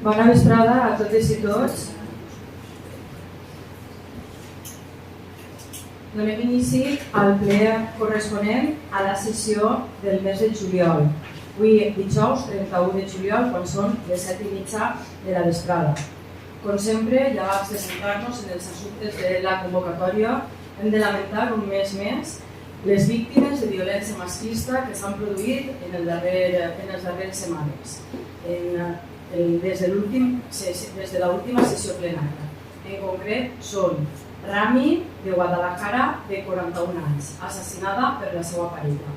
Bona vesprada a totes i tots. Donem inici al ple corresponent a la sessió del mes de juliol. Avui, dijous 31 de juliol, quan són les 7:30 de la vesprada. Com sempre, ja abans de centrar-nos en els assumptes de la convocatòria, hem de lamentar un mes més les víctimes de violència masclista que s'han produït en les darreres setmanes, des de l'última sessió plenària. En concret, són Rami, de Guadalajara, de 41 anys, assassinada per la seva parella;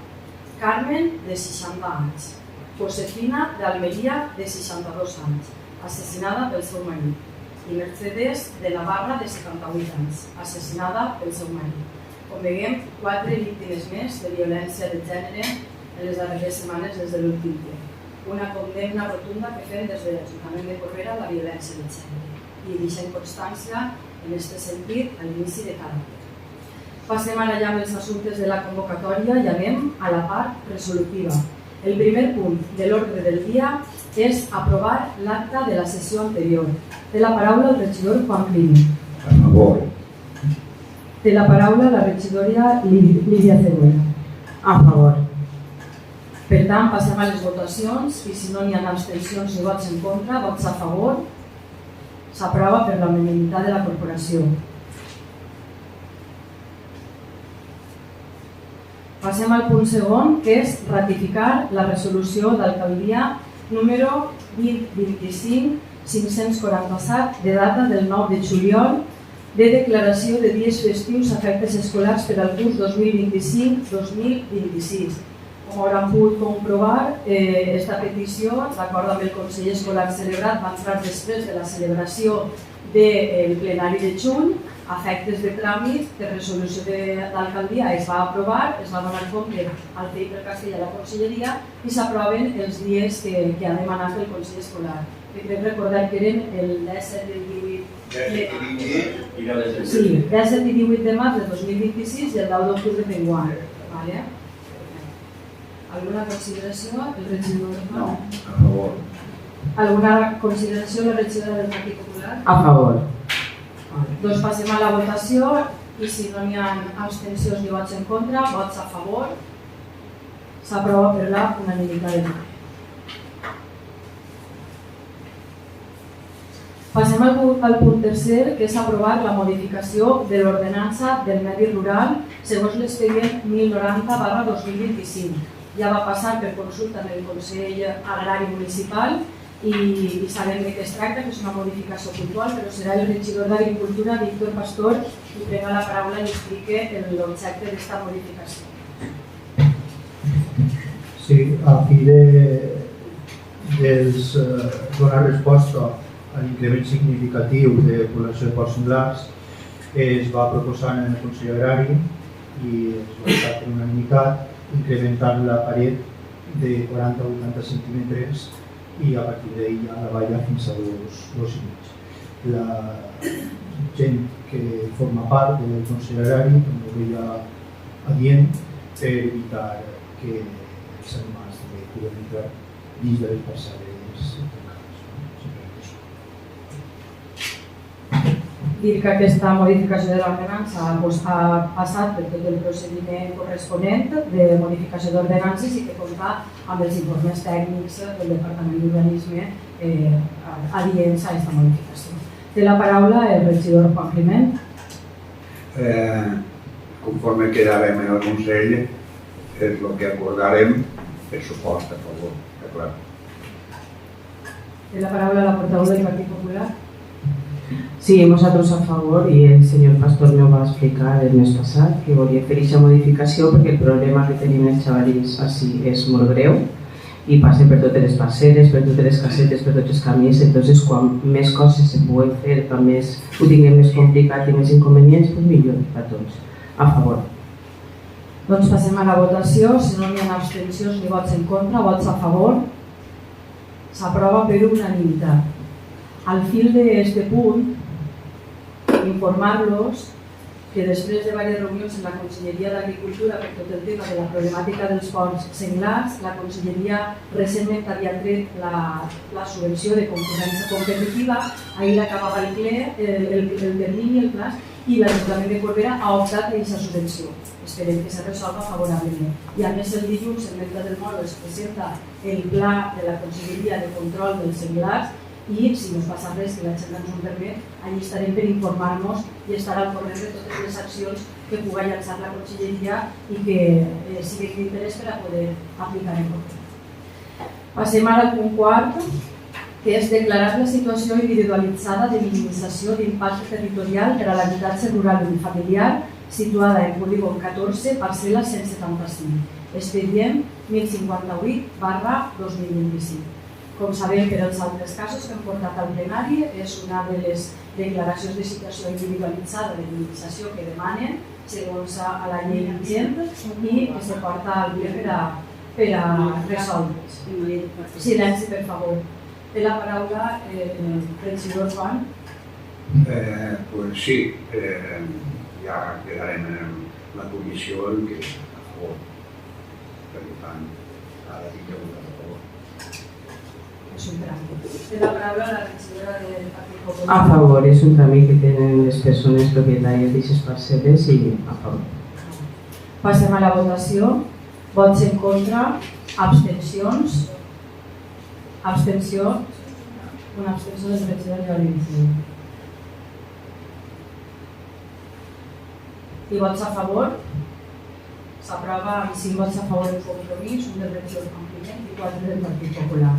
Carmen, de 60 anys; Josefina, d'Almeria, de 62 anys, assassinada pel seu marit; i Mercedes, de Navarra, de 78 anys, assassinada pel seu marit. Com veiem, 4 víctimes més de violència de gènere en les darreres setmanes des de l'últim ple. Una condemna rotunda que fem des de l'Ajuntament de Corbera a la violència de gènere i deixem constància en aquest sentit a l'inici de cada ple. Passem ara ja amb els assumptes de la convocatòria i anem a la part resolutiva. El primer punt de l'ordre del dia és aprovar l'acta de la sessió anterior. Té la paraula el regidor Juan Climent. A favor. Té la paraula la regidora Lídia Ceruela. A favor. Per tant, passem a les votacions i si no n'hi ha abstencions ni vots en contra, vots a favor, s'aprova per la unanimitat de la corporació. Passem al punt segon, que és ratificar la resolució d'alcaldia número 2025-547 de data del 9 de juliol de declaració de dies festius a efectes escolars per al curs 2025-2026. Com hauran pogut comprovar, aquesta petició, d'acord amb el Consell Escolar celebrat, va entrar després de la celebració del plenari de juny. A efectes de tràmit de resolució d'alcaldia es va aprovar, es va donar compte al Felipe Castell a la Conselleria i s'aproven els dies que ha demanat el Consell Escolar. Crec recordar que eren el 17 i 18 de març de 2026 i el 10 d'octubre d'enguany. Alguna consideració? El regidor? No, a favor. Alguna consideració la regidora del Partit Popular? A favor. Doncs passem a la votació i si no n'hi ha abstencions ni vots en contra, vots a favor, s'aprova per la unanimitat de vot. Passem al punt tercer, que és aprovar la modificació de l'ordenança del medi rural segons l'expedient 1090/2025. Ja va passar per consulta en el Consell Agrari Municipal i sabem de què es tracta, que és una modificació puntual, però serà el regidor d'Agricultura, Víctor Pastor, qui prenga la paraula i explique l'objecte d'aquesta modificació. Sí, a fi de donar resposta a l'increment significatiu de població de porcs senglars, es va proposar en el Consell Agrari i es va votar per unanimitat incrementant la paret de 40 a 80 centímetres i a partir d'ahir ja la valla fins a 2,5. La gent que forma part del Consell Agrari també ho veia adient per evitar que els animals puguen entrar dins de les parcel·les tancades. Dir que aquesta modificació de l'ordenança ha passat per tot el procediment corresponent de modificació d'ordenances i que compta amb els informes tècnics del Departament d'Urbanisme adients a aquesta modificació. Té la paraula el regidor Juan Climent. Conforme quedàvem en el Consell, és el que acordarem, per supost, a favor, clar. Té la paraula la portaveu del Partit Popular. Sí, nosaltres a favor i el senyor Pastor me ho va explicar el mes passat que volia fer aquesta modificació perquè el problema que tenim els xavalins així és molt greu i passa per totes les parceres, per totes les casetes, per tots els camins, entonces quan més coses se poden fer, quan ho tinguem més complicat i més inconvenients, doncs millor per tots. A favor. Doncs passem a la votació, si no n'hi ha abstencions ni vots en contra, vots a favor, s'aprova per unanimitat. Al fil d'aquest punt, informar-los que després de diverses reunions en la Conselleria d'Agricultura per tot el tema de la problemàtica dels porcs senglars, la Conselleria recentment havia tret la subvenció de concurrència competitiva, ahir acabava el termini, el plaç, i l'Ajuntament de Corbera ha optat a aquesta subvenció. Esperem que se resolva favorablement. I a més el dilluns, el Membre del Moro es presenta el pla de la Conselleria de Control dels Senglars i, si no es passa res, que la gent ens ho permet, allí estarem per informar-nos i estar al corrent de totes les accions que pugui llançar la Conselleria i que sigui d'interès per a poder aplicar en concret. Passem ara al punt quart, que és declarar la situació individualitzada de minimització d'impacte territorial per a l'habitatge rural unifamiliar situada en polígon 14, parcel·la 175, expedient 1058/2025. Com sabem, per als altres casos que hem portat al plenari, és una de les declaracions de situació individualitzada de minimització que demanen, segons a la llei vigent, i que se porta al ple per a resoldre's. Silenci, per favor. Té la paraula el regidor Joan. Pues sí, ja quedarem en la comissió en què a favor. Per tant, ara dic que votarà a favor. És un tràmit. Té la paraula la regidora del Partit Popular. A favor, és un tràmit que tenen les persones propietàries d'aquestes parcel·les i a favor. Passem a la votació. Vots en contra, abstencions. Abstenció. Una abstenció del regidor Jordi Vicent. I vots a favor. S'aprova amb 5 vots a favor del Compromís, un del regidor Compliment i 4 del Partit Popular.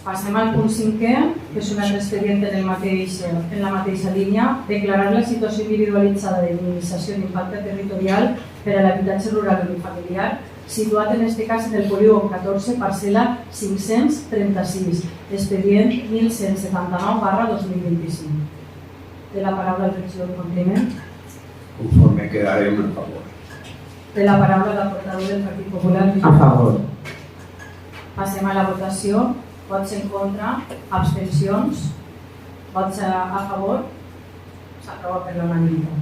Passem al punt 5è, que és un altre expedient en la mateixa línia, declarar la situació individualitzada de minimització d'impacte territorial per a l'habitatge rural unifamiliar, situat en aquest cas en el polígon 14, parcel·la 536, expedient 1179/2025. Té la paraula el regidor Compliment. Conforme quedarem a favor. Té la paraula la portaveu del Partit Popular. A favor. Passem a la votació. Vots en contra, abstencions, vots a favor, s'aprova per l'unanimitat.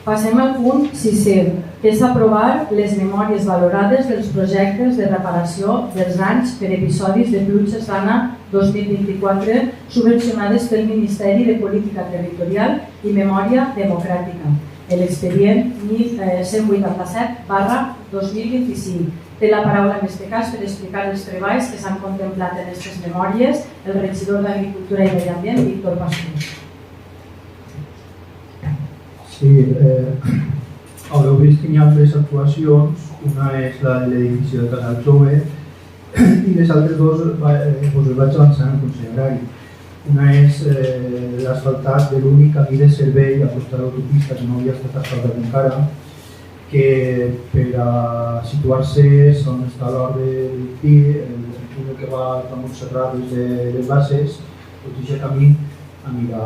Passem al punt 6è, que és aprovar les memòries valorades dels projectes de reparació dels danys per episodis de pluges d'Anna 2024 subvencionades pel Ministeri de Política Territorial i Memòria Democràtica. L'expedient 1187/2025. Té la paraula en aquest cas per explicar els treballs que s'han contemplat en aquestes memòries el regidor d'Agricultura i Medi Ambient, Víctor Pastor. Sí, haureu vist que hi ha 3 actuacions. Una és la de l'edifici del Casal Jove i les altres dues us vaig avançar en el Consell Agrari. Una és l'asfaltat de l'únic camí de servei a costa de l'autopista que no havia estat asfaltat encara, que per a situar-se on està l'Hort del Pi, el túnel que va a Montserrat des de les Bases, tot aquest camí anirà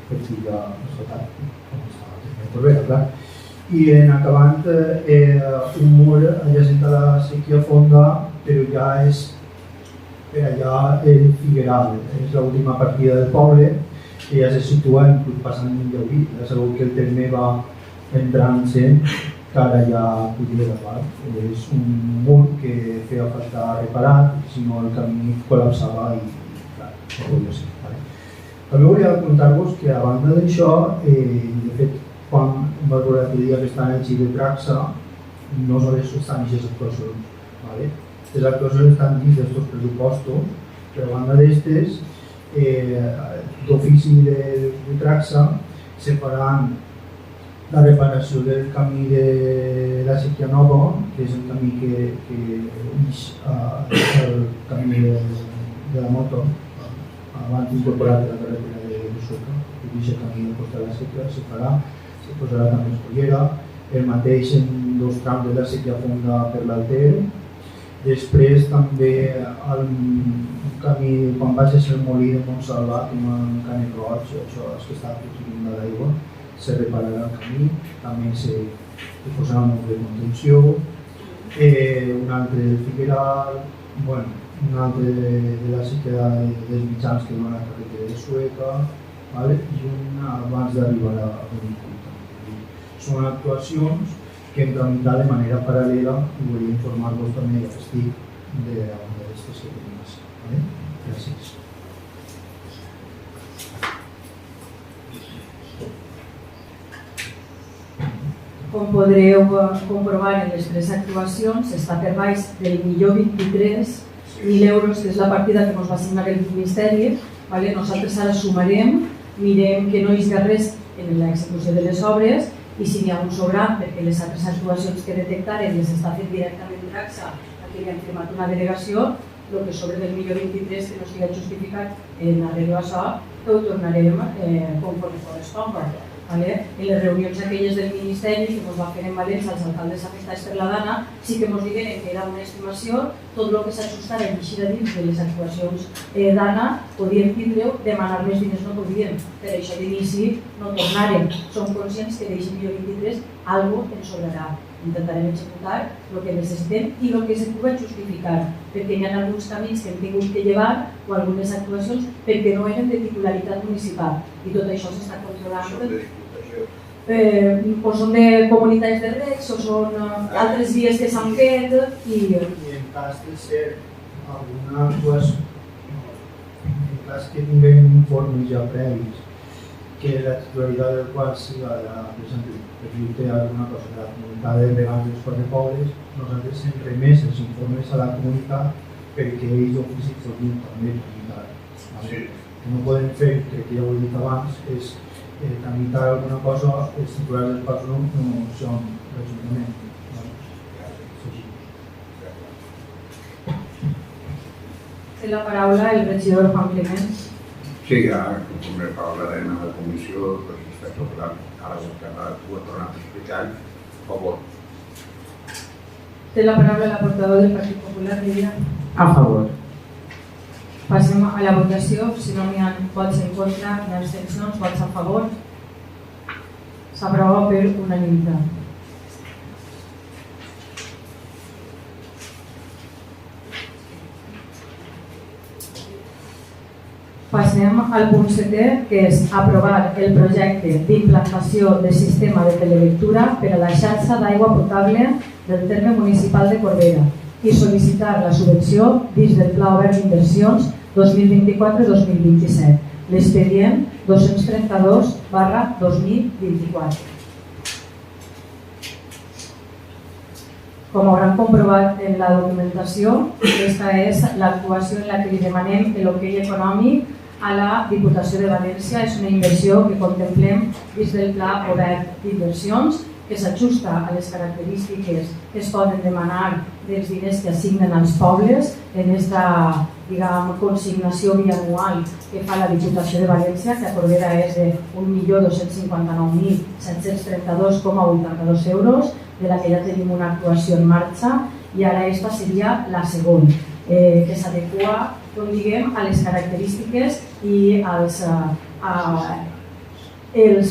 per fi asfaltat, com està a Corbera, clar. I en acabant un mur adjacent a la Sèquia Fonda, però ja és per allà el Figueral, és l'última partida del poble, que ja se situa inclús passant el Llaurí. Ja sabeu que el terme va entrant-se cara allà a Puigdemont. És un mur que feia falta reparar, si no el camí col·lapsava i clar, no podia ser. També volia comentar-vos que a banda d'això, de fet, quan vaig veure aquell dia que estan el Xile Traxa, no només estan aquestes actuacions. Les actuacions estan dins d'aquests pressupostos, però a banda d'aquestes, d'ofici de Traxa, se faran la reparació del camí de la Sèquia Nova, que és el camí que uneix el camí de la moto, abans d'incorporar la carretera de Soca, que uneix el camí de Costa de la Sèquia, se farà, se posarà també escollera, el mateix en 2 trams de la Sèquia Fonda per l'Alter. Després també el camí, quan vaig a ser el molí de Montsalvat, un Canet Roig, això és que està protegint d'aigua, se repararà el camí, també se posarà un mur de contenció un altre del Figueral, bueno, un altre de la sequera dels mitjans que dona la carretera de Sueca, vale? I un abans d'arribar a Beniculta. Són actuacions que hem tramitat de manera paral·lela i volia informar-vos també que estic d'aquestes que tenim així. Vale? Gràcies. Com podreu comprovar en les tres actuacions, està per baix del millor 23.000 euros, que és la partida que ens va assignar el Ministeri. Nosaltres ara sumarem, mirem que no hi ha res en l'execució de les obres i si n'hi ha un sobrant, perquè les altres actuacions que detectarem les està fent directament Traxa, aquí li han firmat una delegació, el que sobre del millor 23 que no sigui justificat en arreglo a això, que ho tornarem conforme corresponga. En les reunions aquelles del Ministeri que ens va fer en València els alcaldes afectats per la Dana, sí que ens digueren que era una estimació, tot el que s'ajustara en eixir dins de les actuacions Dana, podíem tindre, demanar més diners no podíem, per això d'inici no tornarem. Som conscients que d'eixir millor 23 alguna cosa ens sobrarà. Intentarem executar el que necessitem i el que se pugui justificar, perquè hi ha alguns camins que hem tingut que llevar o algunes actuacions perquè no eren de titularitat municipal i tot això s'està controlant. O són de comunitats de regs o són altres vies que s'han fet i en cas de ser alguna actuació, en cas que tinguem informes ja previs que la titularitat del qual siga per exemple, per dir-te alguna cosa de la comunitat de regants dels quatre pobles, nosaltres hem remès els informes a la comunitat perquè ells d'ofici formin també tramitar. Que no podem fer, crec que ja ho he dit abans, és tramitar alguna cosa, els titulars dels quals no són l'Ajuntament. Té la paraula el regidor Juan Clement. Sí, ara, conforme parlarem a la comissió, respecte al pla, ara ho he tornat a explicar, per favor. Té la paraula el portaveu del Partit Popular, Lídia. A favor. Passem a la votació, si no n'hi ha vots en contra, ni abstencions, vots a favor. S'aprova per unanimitat. Passem al punt 7è, que és aprovar el projecte d'implantació de sistema de telelectura per a la xarxa d'aigua potable del terme municipal de Corbera i sol·licitar la subvenció dins del Pla Obert d'Inversions 2024-2027, l'expedient 232/2024. Com hauran comprovat en la documentació, aquesta és l'actuació en la que li demanem l'ok econòmic a la Diputació de València. És una inversió que contemplem dins del Pla Obert d'Inversions, que s'ajusta a les característiques que es poden demanar dels diners que assignen als pobles en aquesta consignació bianual que fa la Diputació de València, que a Corbera és de 1.259.732,82 euros, de la que ja tenim una actuació en marxa, i ara aquesta seria la segona, que s'adequa a les característiques i els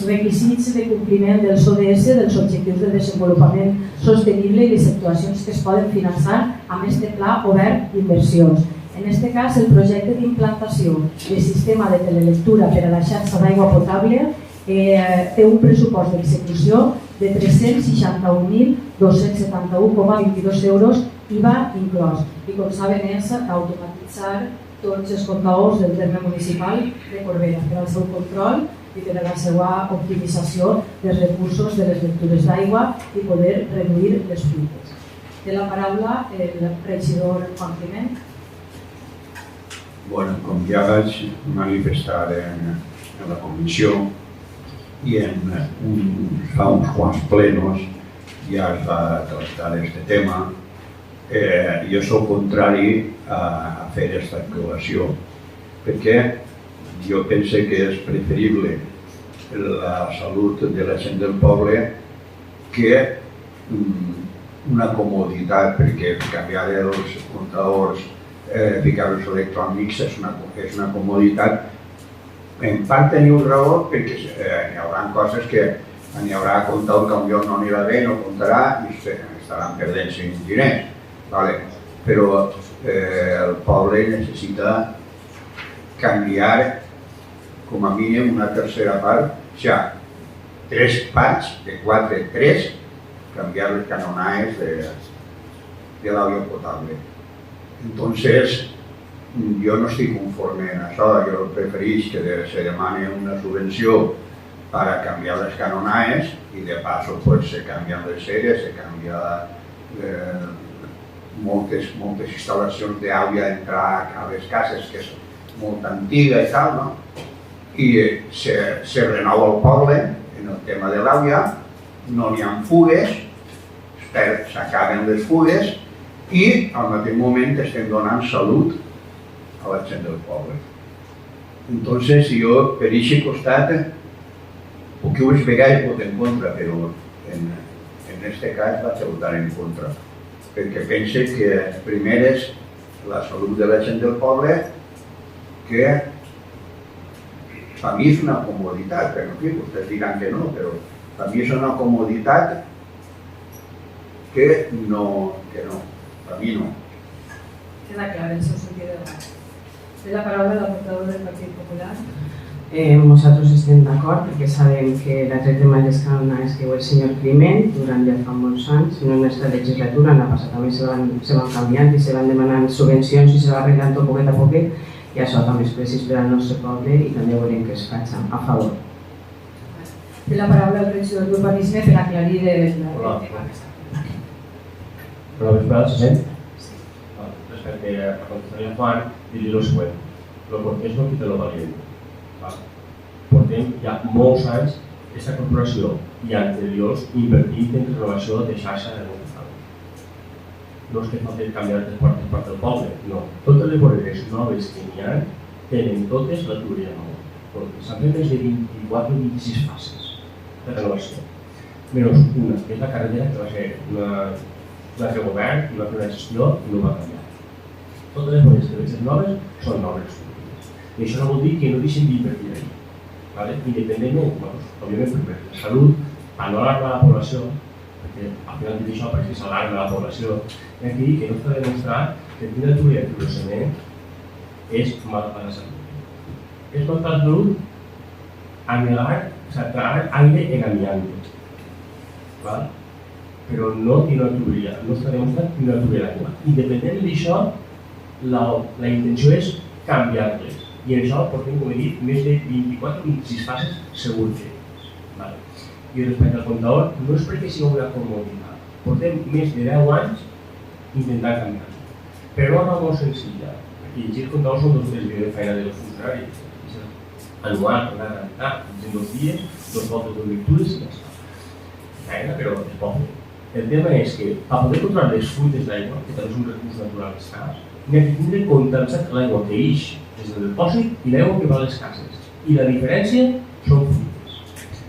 requisits de compliment dels ODS, dels Objectius de Desenvolupament Sostenible i les actuacions que es poden finançar amb aquest Pla Obert d'Inversions. En aquest cas, el projecte d'implantació de sistema de telelectura per a la xarxa d'aigua potable té un pressupost d'execució de 361.271,22 euros, IVA inclòs. I com saben és automatitzar tots els comptadors del terme municipal de Corbera per al seu control i per a la seva optimització dels recursos de les lectures d'aigua i poder reduir les fuites. Té la paraula el regidor Juan Clement. Com ja vaig manifestar en la comissió i fa uns quants plenos ja es va tractar aquest tema, jo soc contrari a fer aquesta actuació perquè jo penso que és preferible la salut de la gent del poble que una comoditat, perquè canviar els comptadors, ficar-los electrònics és una comoditat. En part teniu raó perquè hi haurà coses que n'hi haurà comptat que potser no anirà bé, no comptarà i estaran perdent-se diners, vale? Però el poble necessita canviar com a mínim una tercera part, o sigui, 3 parts, de 4, 3, cambiar les canonaes de l'aigua potable. Entonces, yo no estoy conforme en això, yo preferís que se demane una subvenció para cambiar les canonaes y de paso pues se canvian les series, se canvia moltes instal·lacions d'aigua a entrar a les cases, que és molt antiga i tal, no? I se renova el poble en el tema de l'aigua, no n'hi ha fugues, s'acaben les fugues i al mateix moment estem donant salut a la gent del poble. Entonces jo per aquest costat poques vegades voto en contra, però en este cas vaig a votar en contra, perquè pense que primer és la salut de la gent del poble, que per mi és una comoditat, però vostès diran que no, però per mi és una comoditat que no, per mi no. Queda clar el seu sentit de debat. Té la paraula la portadora del Partit Popular. Nosaltres estem d'acord perquè sabem que la tema de les canonaes que el senyor Climent durant ja fa molts anys, no en aquesta legislatura, en la passada també se van canviant i se van demanant subvencions i se va arreglant tot poquet a poquet, i això també és precís per al nostre poble i també veurem que es faci a favor. Té la paraula el regidor d'Urbanisme per aclarir el tema que està. Hola, vesprada, se sent? Sí. Respecte a contestar a Juan, dir-li el següent. Lo cortés no quita lo valiente. Portem ja molts anys aquesta corporació i anteriors invertint en renovació de xarxa de municipal. No és que falti canviar el transport del poble, no. Totes les voreres noves que n'hi ha tenen totes la tuberia nova. Perquè s'han fet més de 24 o 26 fases de renovació. Menys una, que és la carretera que va fer govern i va fer una gestió i no va canviar. Totes les voreres que veig noves són noves. I això no vol dir que no deixin d'invertir ahí. Independentment, òbviament, per la salut, a no alarmar la població, perquè al final dit això perquè s'alarma la població, hi ha que dir que no està demostrat que tenir la tuberia de fibrocement és mal per la salut. És mal per la salut tragar aire en amianto. Però no tiene una tuberia, no està demostrat tenir una tuberia d'aigua. Independent d'això, la intenció és canviar-les. I en això portem, com he dit, més de 24 o 26 fases segur fetes. I respecte al comptador, no és perquè sigui una comoditat. Portem més de 10 anys intentant canviar-lo. Però una cosa molt senzilla. Aquí llegir el comptador són 2 o 3 dies de feina dels funcionaris. Anual, per la realitat, en 2 dies, 2 voltes de lectures i ja està. Feina, però es pot fer. El tema és que, per poder controlar les fuites d'aigua, que també és un recurs natural escàs, n'hi ha que tindre comptabilitzat l'aigua que ix des del depòsit i l'aigua que va a les cases. I la diferència són fuites.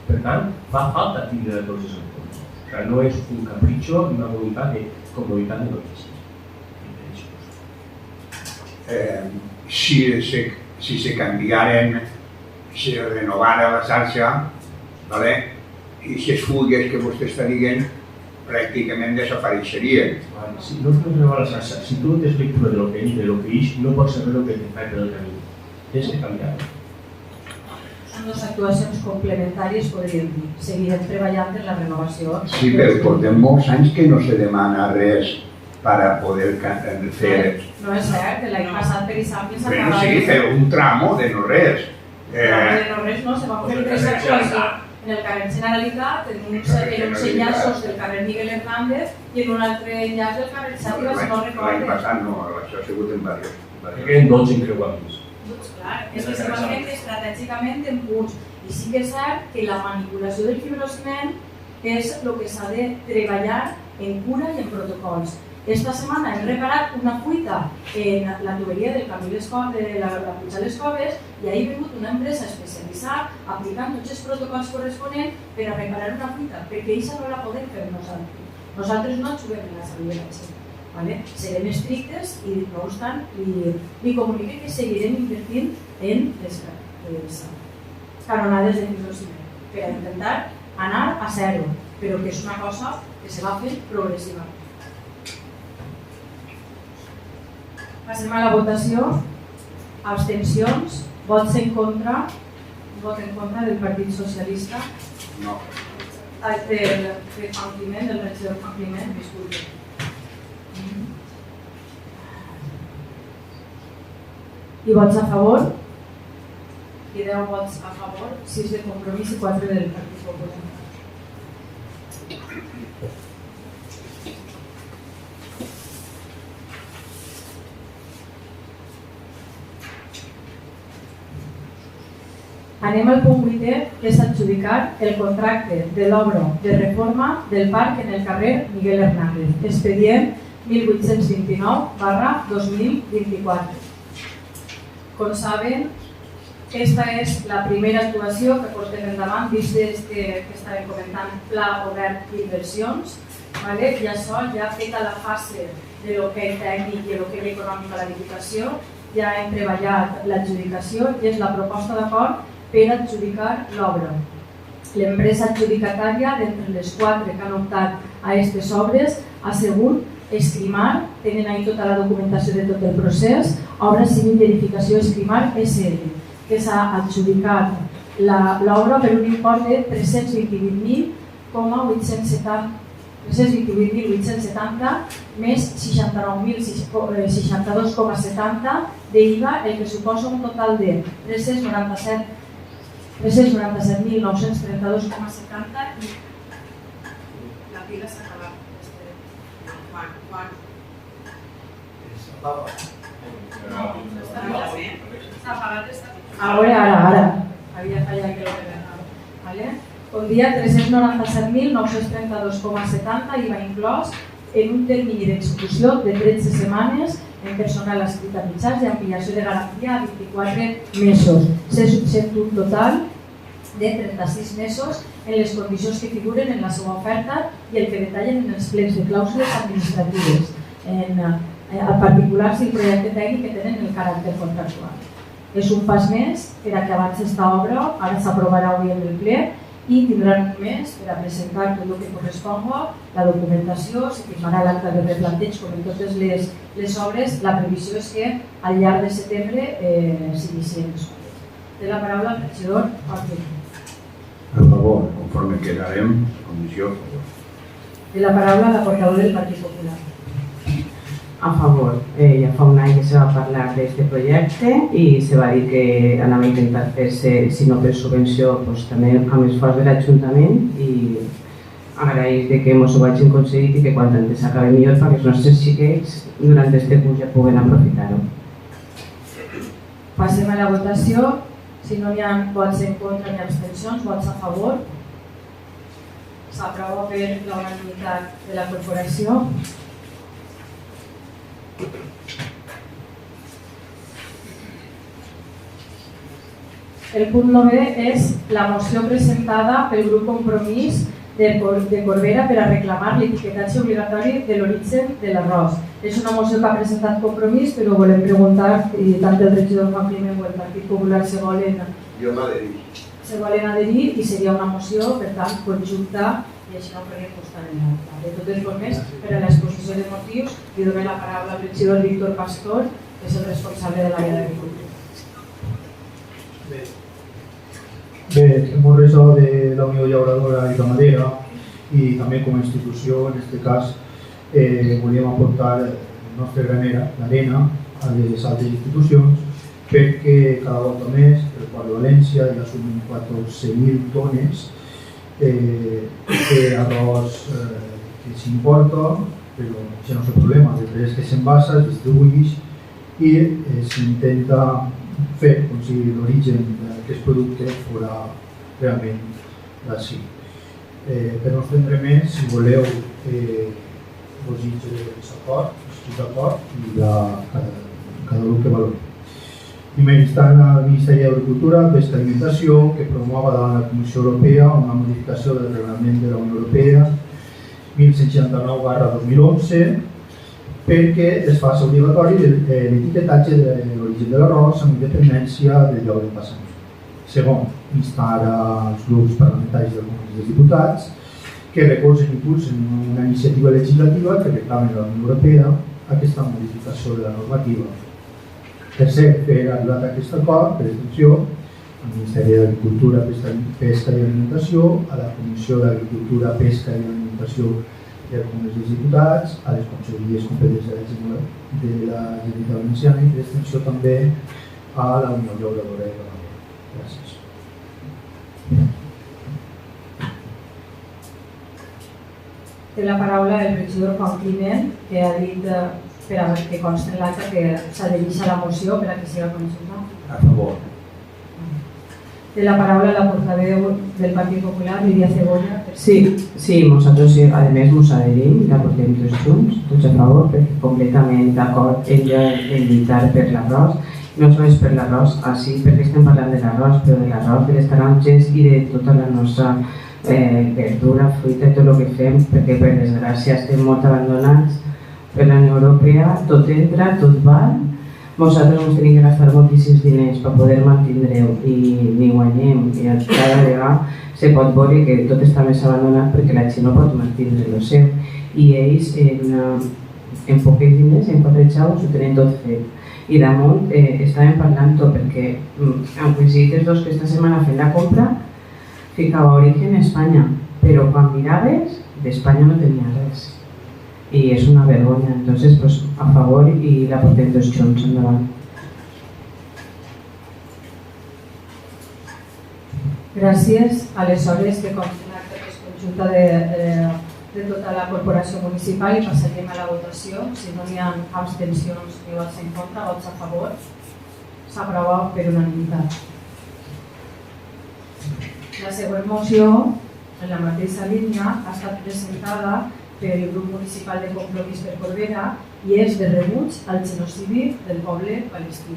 Per tant, fa falta tindre tots els recursos. O sigui, no és un capritxo ni una voluntat de comoditat de logística. Si se canviaren, si renovara la xarxa, i aquestes fugues que vostè està dient, pràcticament desapareixerien. Si no es renovar la xarxa, si tu no tens lectura de lo que entra i de lo que ix, no pots saber el que te fa per el camí. Tens que canviar-ho. Són dues actuacions complementàries, podríem dir. Seguirem treballant en la renovació. Sí, però portem molts anys que no se demana res per poder fer... No és cert, l'any passat, per exemple, Bueno, sí, fer un tramo de no res. De no res, no, se van fer 3 actuacions. En el carrer Generalitat, en uns enllaços del carrer Miguel Hernández i en un altre enllaç del carrer Xàtiva, si no recordes. L'any passat no, això ha sigut en diversos. Queden 12 encreuaments. Doncs clar, és que se va fer estratègicament en punts. I sí que és cert que la manipulació del fibrociment és el que s'ha de treballar en cura i en protocols. Esta setmana hem reparat una fuita en la tuberia del camí de la Puig a les Coves i ahir ha vingut una empresa especialitzada aplicant tots els protocols corresponents per a reparar una fuita, perquè això no la podem fer nosaltres. Nosaltres no juguem en la salut de la gent. Serem estrictes i, no obstant, li comunique que seguirem invertint en les canonades de fibrociment per a intentar anar a zero, però que és una cosa que se va fer progressivament. Passem a la votació. Abstencions, vots en contra, vot en contra del Partit Socialista. No. Del Climent, del regidor Climent, disculpe. I vots a favor? I 10 vots a favor, 6 de Compromís i 4 del Partit Popular. Anem al punt 8è, que és adjudicar el contracte de l'obra de reforma del parc en el carrer Miguel Hernández, expedient 1829/2024. Com saben, aquesta és la primera actuació que portem endavant dins que estàvem comentant, pla obert d'inversions, i això ja ha fet a la fase de l'hoquei tècnic i l'hoquei econòmic a la Diputació, ja hem treballat l'adjudicació i és la proposta d'acord per adjudicar l'obra. L'empresa adjudicatària, d'entre les 4 que han optat a aquestes obres, ha sigut Escrimar, tenen ahí tota la documentació de tot el procés, Obra Civil Verificació Escrimar SL, que s'ha adjudicat l'obra per un import de 328.870 més 69.062,70 d'IVA, el que suposa un total de 397.932,70 i la pila s'ha acabat. S'ha apagat esta pila. Ara. Havia fallat que l'ordenava. Un dia 397.932,70 IVA inclòs en un termini d'execució de 13 setmanes en personal adscrit a mitjans i ampliació de garantia a 24 mesos. Se subsenta un total de 36 mesos en les condicions que figuren en la seva oferta i el que detallen en els plecs de clàusules administratives, en particular si el projecte tècnic que tenen el caràcter contractual. És un pas més per a que avanci aquesta obra, ara s'aprovarà avui en el ple i tindran un mes per a presentar tot el que corresponga, la documentació, se firmarà l'acte de replanteig com en totes les obres. La previsió és que al llarg de setembre s'inicien les obres. Té la paraula el regidor Joaquín. A favor, conforme quedarem, comissió a favor. Té la paraula la portaveu del Partit Popular. A favor. Ja fa un any que se va parlar d'aquest projecte i se va dir que anava a intentar fer-se, si no per subvenció, també amb esforç de l'Ajuntament i agraïs que ens ho hagin aconseguit i que quan antes s'acabi millor perquè els nostres xiquets durant aquest curs ja puguen aprofitar-ho. Passem a la votació. Si no hi ha vots en contra ni abstencions, vots a favor. S'aprova per la unanimitat de la corporació. El punt 9è és la moció presentada pel grup Compromís de Corbera per a reclamar l'etiquetatge obligatori de l'origen de l'arròs. És una moció que ha presentat Compromís, però volem preguntar si tant el regidor Juan Climent o el Partit Popular se volen adherir i seria una moció, per tant, conjunta i així no podríem costar en l'altra. De totes formes, per a l'exposició de motius, li donem la paraula al regidor Víctor Pastor, que és el responsable de l'àrea d'agricultura. Bé, som regidor de la Unió Llauradora i Ramadera i també com a institució, en aquest cas, volíem aportar el nostre granera, l'arena, a les altres institucions perquè cada volta més el Port de València ja assumim 14.000 tones d'arròs que s'importa, però això no és el problema, després que s'envasa, es distribueix i s'intenta fer com si l'origen d'aquest producte fos realment d'ací. Per no estendre més, si voleu, vos dic l'acord, estic d'acord i cada grup que valori. Primer, instant al Ministeri d'Agricultura, Pesca i Alimentació, que promova davant la Comissió Europea una modificació del Reglament de la Unió Europea 1169/2011 perquè es faci obligatori l'etiquetatge de l'origen de l'arròs amb independència del lloc d'emplaçament. Segon, instar als grups parlamentaris del Congrés dels Diputats que recolzen i impulsen una iniciativa legislativa que reclama la Unió Europea aquesta modificació de la normativa. Tercer, fer arribat a aquest acord per extensió al Ministeri d'Agricultura, Pesca i Alimentació, a la Comissió d'Agricultura, Pesca i Alimentació del Congrés dels Diputats, a les conselleries competents de la Generalitat Valenciana i per extensió també a la Unió Llauradora de Ramadera. Gràcies. Té la paraula el regidor Juan Climent, que ha dit per a que consti en l'acte que s'adhereix a la moció per a que siga consulta. A favor. Té la paraula la portaveu del Partit Popular, Lídia Cebolla. Sí, nosotros además nos adherimos, la portem tots a favor, perquè completament d'acord en lluitar per l'arròs. No només per l'arròs, així perquè estem parlant de l'arròs, però de l'arròs, de les taronges i de tota la nostra verdura, fruita i tot el que fem, perquè per desgràcia estem molt abandonats per la Unió Europea, tot entra, tot val. Nosaltres ens tenim que gastar moltíssims diners per poder mantenir-ho i ni guanyem. I cada vegada se pot veure que tot està més abandonat perquè la gent no pot mantenir el seu. I ells en pocs diners, en 4 xaus, ho tenen tot fet. I damunt estàvem parlant tot perquè han coincidit els dos que esta setmana fent la compra ficava origen a Espanya, però quan miraves d'Espanya no tenia res. I és una vergonya, entonces pues, a favor i la portem tots junts endavant. Gràcies. Aleshores que consti l'acte que és conjunta de tota la corporació municipal i passaríem a la votació. Si no hi ha abstencions ni vots en contra, vots a favor, s'aprova per unanimitat. La següent moció, en la mateixa línia, ha estat presentada pel grup municipal de Compromís per Corbera i és de rebuig al genocidi del poble palestí.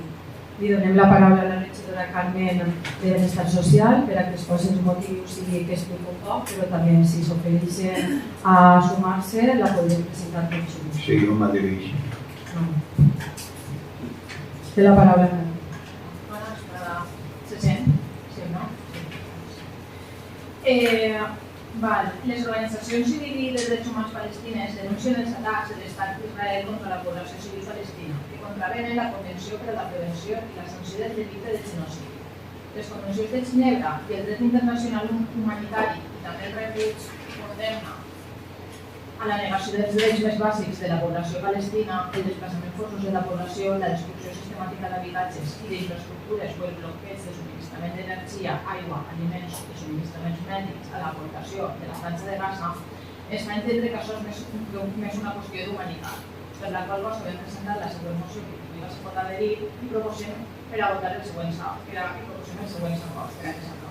Li donem la paraula a la regidora Carmen de Benestar Social per a que es posi els motius i que expliqui un poc, però també si s'ofereixen a sumar-se la podem presentar tot junts. Sí, jo m'adhereixo. Té la paraula. Se sent? Sí, no? Les organitzacions civils de drets humans palestines denuncien els atacs de l'estat d'Israel contra la població civil palestina, que contravenen la Convenció per a la Prevenció i la Sanció del Delicte de Genocidi. Les convencions de Ginebra i el dret internacional humanitari i també el rebuig condemna a la negació dels drets més bàsics de la població palestina, el desplaçament forçós de la població, la destrucció sistemàtica d'habitatges i d'infraestructures o el bloqueig de subministrament d'energia, aigua, aliments i subministraments mèdics a la població de la Franja de Gaza, es fa entendre que això és més una qüestió d'humanitat, per la qual cosa vam presentar la següent moció que no es pot adherir i proposem per a votar els següents acords per a que s'aprovi.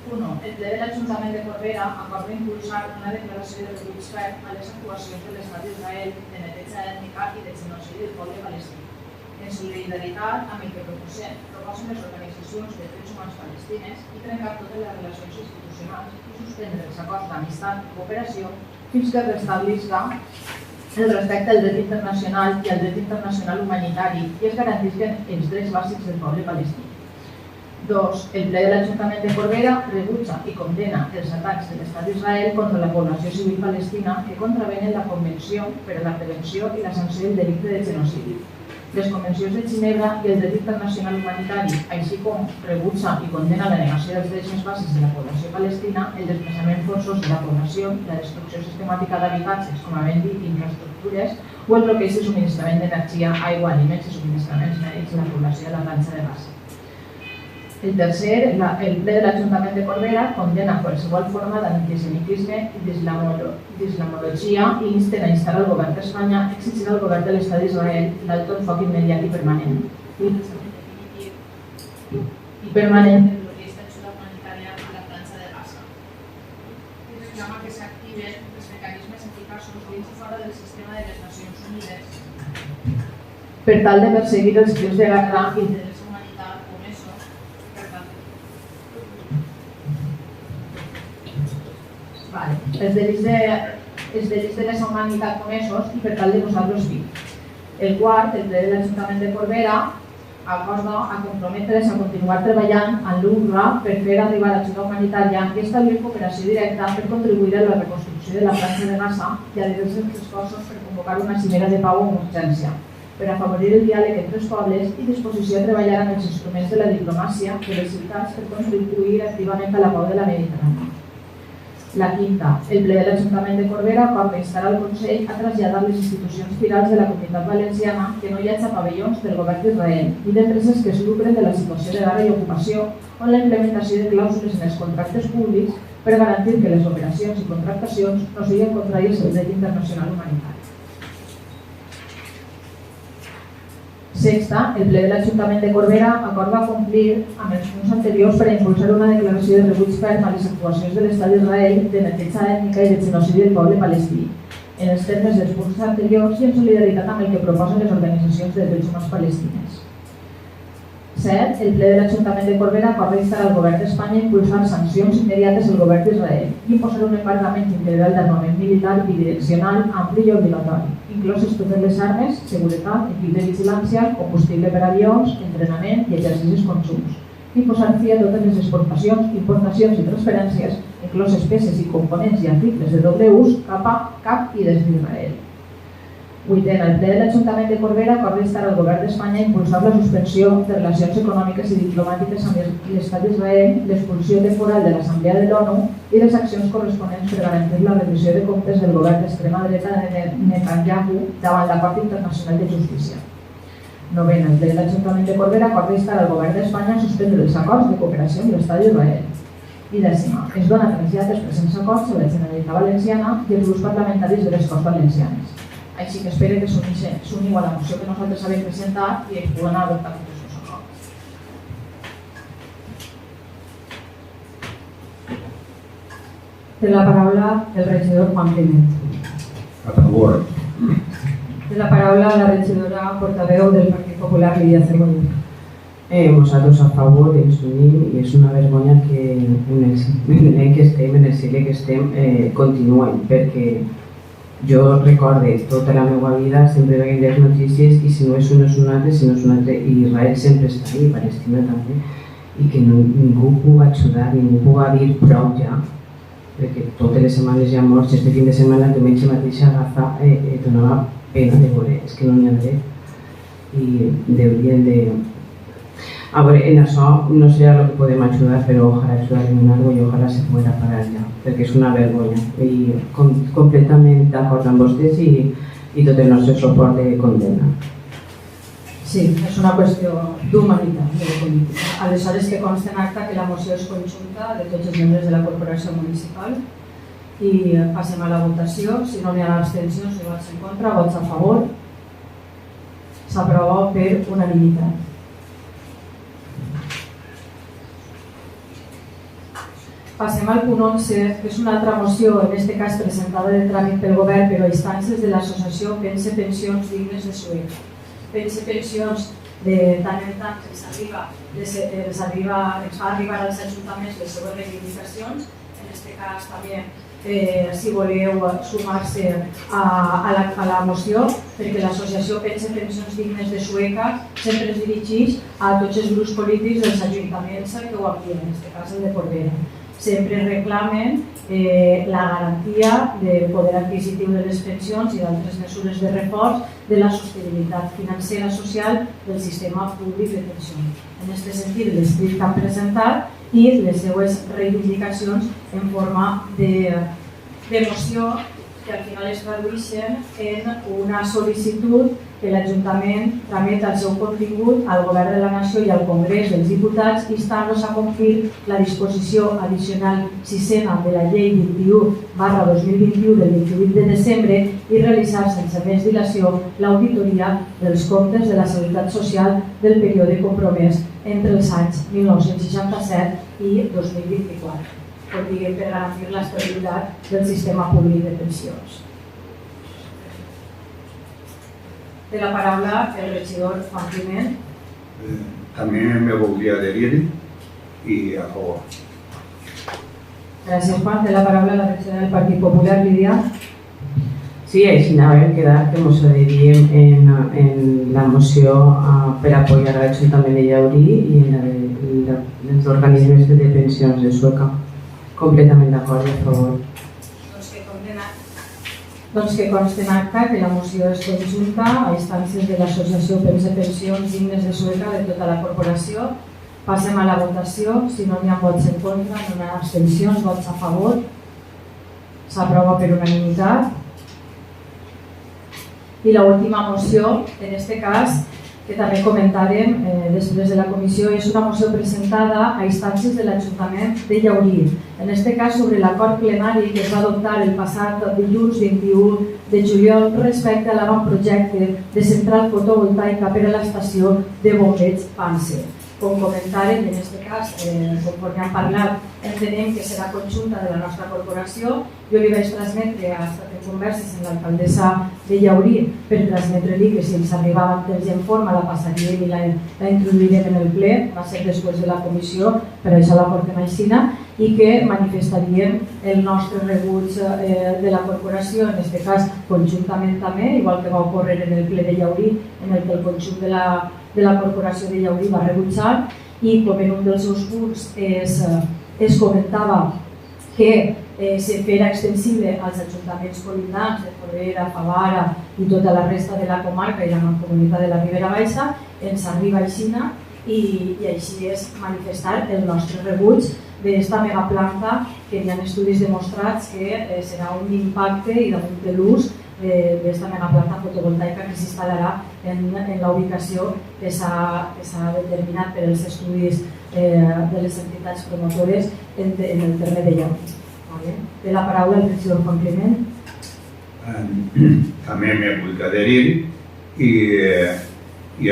1. El ple de l'Ajuntament de Corbera acorda impulsar una declaració de rebuig ferm a les actuacions de l'Estat d'Israel de neteja ètnica i de genocidi del poble palestí. En solidaritat amb el que proposen les organitzacions de drets humans palestines i trencar totes les relacions institucionals i suspendre els acords d'amistat i cooperació fins que es restablisca el respecte al dret internacional i al dret internacional humanitari i es garantisquen els drets bàsics del poble palestí. 2. El ple de l'Ajuntament de Corbera rebutja i condena els atacs de l'Estat d'Israel contra la població civil palestina que contravenen la Convenció per a la Prevenció i la Sanció del Delicte de Genocidi. Les convencions de Ginebra i el dret internacional humanitari, així com rebutja i condena la negació dels drets més bàsics de la població palestina, el desplaçament forçós de la població, la destrucció sistemàtica d'habitatges, com havent dit, infraestructures, o el bloqueig de subministrament d'energia, aigua, aliments i subministraments mèdics a la població de la Franja de Gaza. El tercer, el ple de l'Ajuntament de Corbera condena qualsevol forma d'antisemitisme i d'islamologia i insten a instar al govern d'Espanya a exigir al govern de l'Estat d'Israel l'alto enfoc immediat i permanent. I permanent de l'ajuda humanitària a la Franja de Gaza. Reclama que s'activen els mecanismes eficaços dins i fora del sistema de les Nacions Unides per tal de perseguir els crims de guerra i de els delits de lesa humanitat comesos i per tal de posar-los fi. El quart, el ple de l'Ajuntament de Corbera, acorda a comprometre's a continuar treballant en l'UNRWA per fer arribar l'ajuda humanitària i establir cooperació directa per contribuir a la reconstrucció de la franja de Gaza i a diversos esforços per convocar una cimera de pau amb urgència, per afavorir el diàleg entre els pobles i disposició a treballar amb els instruments de la diplomàcia de les ciutats per contribuir activament a la pau de la Mediterrània. La quinta, el ple de l'Ajuntament de Corbera acorda instar al Consell a traslladar les institucions firals de la Comunitat Valenciana que no hi hagi pavellons del govern d'Israel i d'empreses que es lucren de la situació de guerra i ocupació o la implementació de clàusules en els contractes públics per garantir que les operacions i contractacions no siguin contràries al dret internacional humanitari. Sexta, el ple de l'Ajuntament de Corbera acorda complir amb els punts anteriors per a impulsar una declaració de rebuig ferm a les actuacions de l'Estat d'Israel de neteja ètnica i de genocidi del poble palestí, en els termes dels punts anteriors i en solidaritat amb el que proposen les organitzacions de drets humans palestines. 7. El ple de l'Ajuntament de Corbera acorda instar al govern d'Espanya a impulsar sancions immediates al govern d'Israel i imposar un embargament integral d'armament militar bidireccional, ampli i obligatori, incloses totes les armes, seguretat, equip de vigilància, combustible per avions, entrenament i exercicis conjunts, i posar fi a totes les exportacions, importacions i transferències, incloses peces i components i articles de doble ús cap i des d'Israel. 8. El ple de l'Ajuntament de Corbera acorda instar al govern d'Espanya a impulsar la suspensió de relacions econòmiques i diplomàtiques amb l'Estat d'Israel, l'expulsió temporal de l'Assemblea de l'ONU i les accions corresponents per garantir la revisió de comptes del govern d'extrema dreta de Netanyahu davant la Cort Internacional de Justícia. 9. El ple de l'Ajuntament de Corbera acorda instar al govern d'Espanya a suspendre els acords de cooperació amb l'Estat d'Israel. I 10. Es dona trasllat els presents acords a la Generalitat Valenciana i els grups parlamentaris de les Corts Valencianes. Així que espero que s'uniu a la moció que nosaltres havem presentat i es puguen adoptar tots els acords. Té la paraula el regidor Juan Climent. A favor. Té la paraula la regidora portaveu del Partit Popular, Lídia Cebolla. Nosaltres a favor ens unim i és una vergonya que en el segle que estem continuem, perquè jo recorde tota la meva vida, sempre veiem les notícies i si no és un és un altre, si no és un altre, i Israel sempre està ahí, Palestina també, i que ningú pugui ajudar, ningú pugui dir prou ja, perquè totes les setmanes hi ha morts, este fin de setmana diumenge mateix a Gaza donava pena de veure, és que no n'hi ha dret i deurien de... A veure, en això no serà el que podem ajudar, però ojalà ajudar en algo i ojalà se pueda parar ja, perquè és una vergonya. I completament d'acord amb vostès i tot el nostre suport de condemna. Sí, és una qüestió d'humanitat, de política. Aleshores que consta en acta que la moció és conjunta de tots els membres de la corporació municipal i passem a la votació. Si no n'hi ha abstencions ni vots en contra, vots a favor. S'aprova per unanimitat. Passem al punt 11, que és una altra moció, en aquest cas presentada de tràmit pel govern, però a instàncies de l'associació Pense Pensions Dignes de Sueca. Pense Pensions, de tant en tant ens fa arribar als ajuntaments les seves reivindicacions. En aquest cas també, si voleu sumar-se a la moció, perquè l'associació Pense Pensions Dignes de Sueca sempre es dirigeix a tots els grups polítics dels ajuntaments que ho envien, en aquest cas el de Corbera. Sempre reclamen la garantia del poder adquisitiu de les pensions i d'altres mesures de reforç de la sostenibilitat financera social del sistema públic de pensions. En aquest sentit, l'escrit que han presentat i les seues reivindicacions en forma de moció que al final es tradueixen en una sol·licitud que l'Ajuntament tramet el seu contingut al Govern de la Nació i al Congrés dels Diputats instant-los a complir la disposició addicional 6a de la Llei 21/2021 del 28 de desembre i realitzar sense més dilació l'auditoria dels comptes de la Seguretat Social del període compromès entre els anys 1967 i 2024. Per garantir l'estabilitat del sistema públic de pensions. Té la paraula el regidor Juan Climent. También me voldria adherir y a favor. Gràcies, Juan. Té la paraula la regidora del Partit Popular, Lídia. Sí, així vam quedar que ens adheríem en la moció per apoyar a l'Ajuntament de Llaurí i en els organismes de pensions de Sueca. Completament d'acord i a favor. Doncs que consti en acta que la moció és conjunta a instàncies de l'Associació Pensions Dignes de Sueca de tota la corporació. Passem a la votació. Si no hi ha vots en contra, no hi ha abstencions, vots a favor. S'aprova per unanimitat. I l'última moció, en aquest cas, que també comentàrem després de la comissió, és una moció presentada a instàncies de l'Ajuntament de Llaurí. En aquest cas, sobre l'acord plenari que es va adoptar el passat dilluns 21 de juliol respecte a l'avantprojecte de central fotovoltaica per a l'estació de bombeig Panse. Com comentàrem, en aquest cas, conforme hem parlat, entenem que serà conjunta de la nostra corporació. Jo li vaig transmetre, ha estat en converses amb l'alcaldessa de Llaurí per transmetre-li que si ens arribava en temps i en forma la passaríem i la introduirem en el ple, va ser després de la comissió, però això la portem aixina, i que manifestaríem el nostre rebuig de la corporació, en aquest cas conjuntament també, igual que va ocórrer en el ple de Llaurí, en el que el conjunt de la corporació de Llaurí va rebutjar, i com en un dels seus punts es comentava que se fera extensible als ajuntaments colindants de Corbera, Favara i tota la resta de la comarca i la mancomunitat de la Ribera Baixa, ens arriba aixina i així és manifestar el nostre rebuig d'esta megaplanta que hi ha estudis demostrats que serà un impacte i damunt de l'ús d'esta megaplanta fotovoltaica que s'instal·larà en la ubicació que s'ha determinat per als estudis de les entitats promotores en el terme de Llaurí. Té la paraula el regidor Juan Climent. També me vull adherir i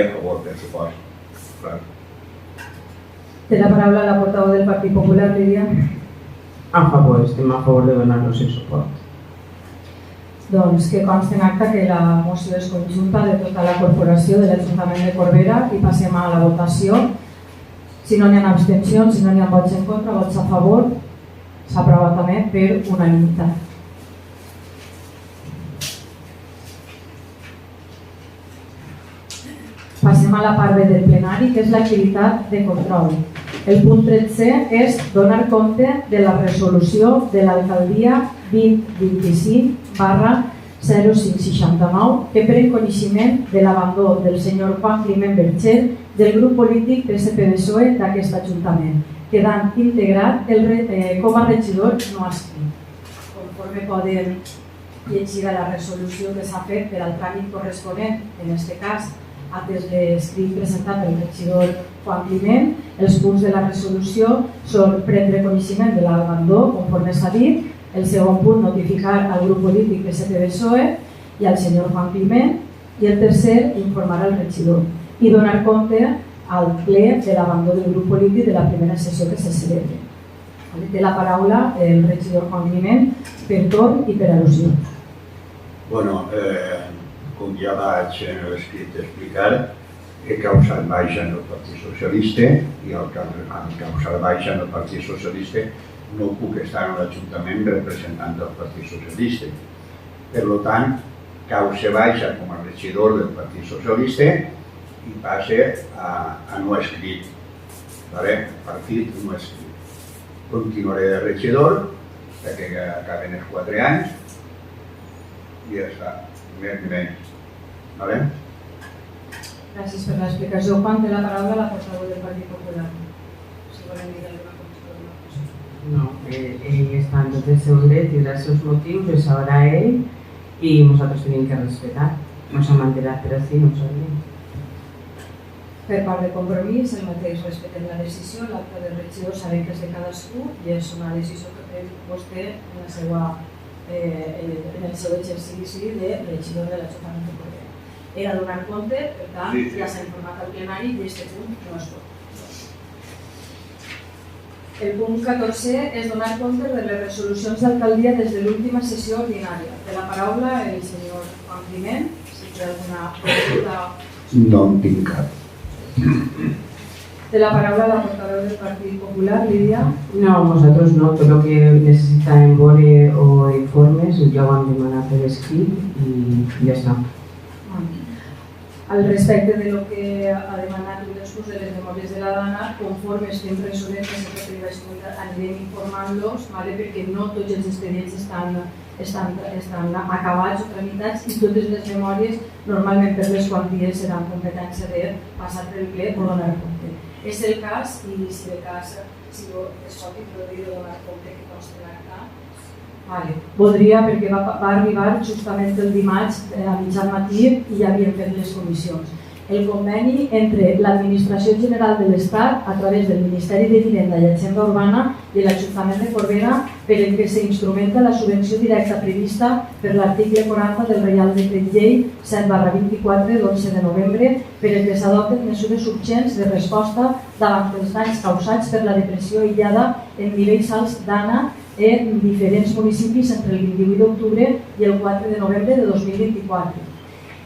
a favor, per supost. Té la paraula la portaveu del Partit Popular, Lídia. A favor, estem a favor de donar-nos el suport. Doncs que consti en acta que la moció és conjunta de tota la corporació de l'Ajuntament de Corbera i passem a la votació. Si no hi ha abstencions, si no hi ha vots en contra, vots a favor, s'aprova també per unanimitat. Passem a la part B del plenari, que és l'activitat de control. El punt 13 és donar compte de la resolució de l'alcaldia 2025/0569 que pren coneixement de l'abandó del senyor Juan Climent Bercher del grup polític PSPV-PSOE d'aquest ajuntament, quedant integrat com a regidor no adscrit. Conforme poden llegir la resolució que s'ha fet per al tràmit corresponent, en aquest cas, atès l'escrit presentat pel regidor Juan Climent, els punts de la resolució són prendre coneixement de l'abandó, conforme s'ha dit, el segon punt, notificar al grup polític PSPV-PSOE i al senyor Juan Climent, i el tercer, informar al regidor i donar compte al ple de l'abandó del grup polític de la primera sessió que se celebra. Té la paraula el regidor Juan Climent per torn i per al·lusió. Bueno, com ja vaig en l'escrit explicar, he causat baixa en el Partit Socialista i al causar baixa en el Partit Socialista no puc estar en l'Ajuntament representant del Partit Socialista. Per tant, causa baixa com a regidor del Partit Socialista i passe a no escrit. Partit no escrit. Continuaré de regidor perquè acaben els 4 anys i ja està, més ni menys. Gràcies per l'explicació. Juan, té la paraula la portaveu del Partit Popular. Si volen dir alguna cosa. No, ell està en tot el seu dret, tindrà els seus motius, ho sabrà ell i nosaltres tenim que respetar. No s'ha mantingut per així, no ho sabem. Per part de Compromís, el mateix, respectem la decisió, l'acte de regidor sabem que és de cadascú i és una decisió que pren vostè en el seu exercici de regidor de l'Ajuntament de Corbera. Era donar compte, per tant, ja s'ha informat al plenari i aquest punt no es vota. El punt 14 és donar compte de les resolucions d'alcaldia des de l'última sessió ordinària. Té la paraula el senyor Juan Climent, si té alguna pregunta. No en tinc cap. De la paraula la portaveu del Partit Popular, Lídia. No, nosotros no. Todo lo que necesitan BORE o informes ya lo han demandado por escrito y ya está. Al respecte de lo que ha demanat un dels de les memòries de la dana, conforme estem resolent que sempre que anirem informant-los, perquè no tots els expedients estan acabats o tramitats i totes les memòries normalment per les quanties seran competència de passar pel ple o donar compte. És el cas, i si el cas es pot introduir o donar compte que consta l'acta, voldria, perquè va arribar justament el dimarts a mitjan matí i ja havien fet les comissions. El conveni entre l'Administració General de l'Estat a través del Ministeri de Vivenda i Agenda Urbana i l'Ajuntament de Corbera per el que s'instrumenta la subvenció directa prevista per l'article 40 del Reial Decret Llei 7/24 d'11 de novembre per el que s'adopten mesures urgents de resposta davant dels danys causats per la depressió aïllada en nivells alts d'Anna en diferents municipis entre el 28 d'octubre i el 4 de novembre de 2024.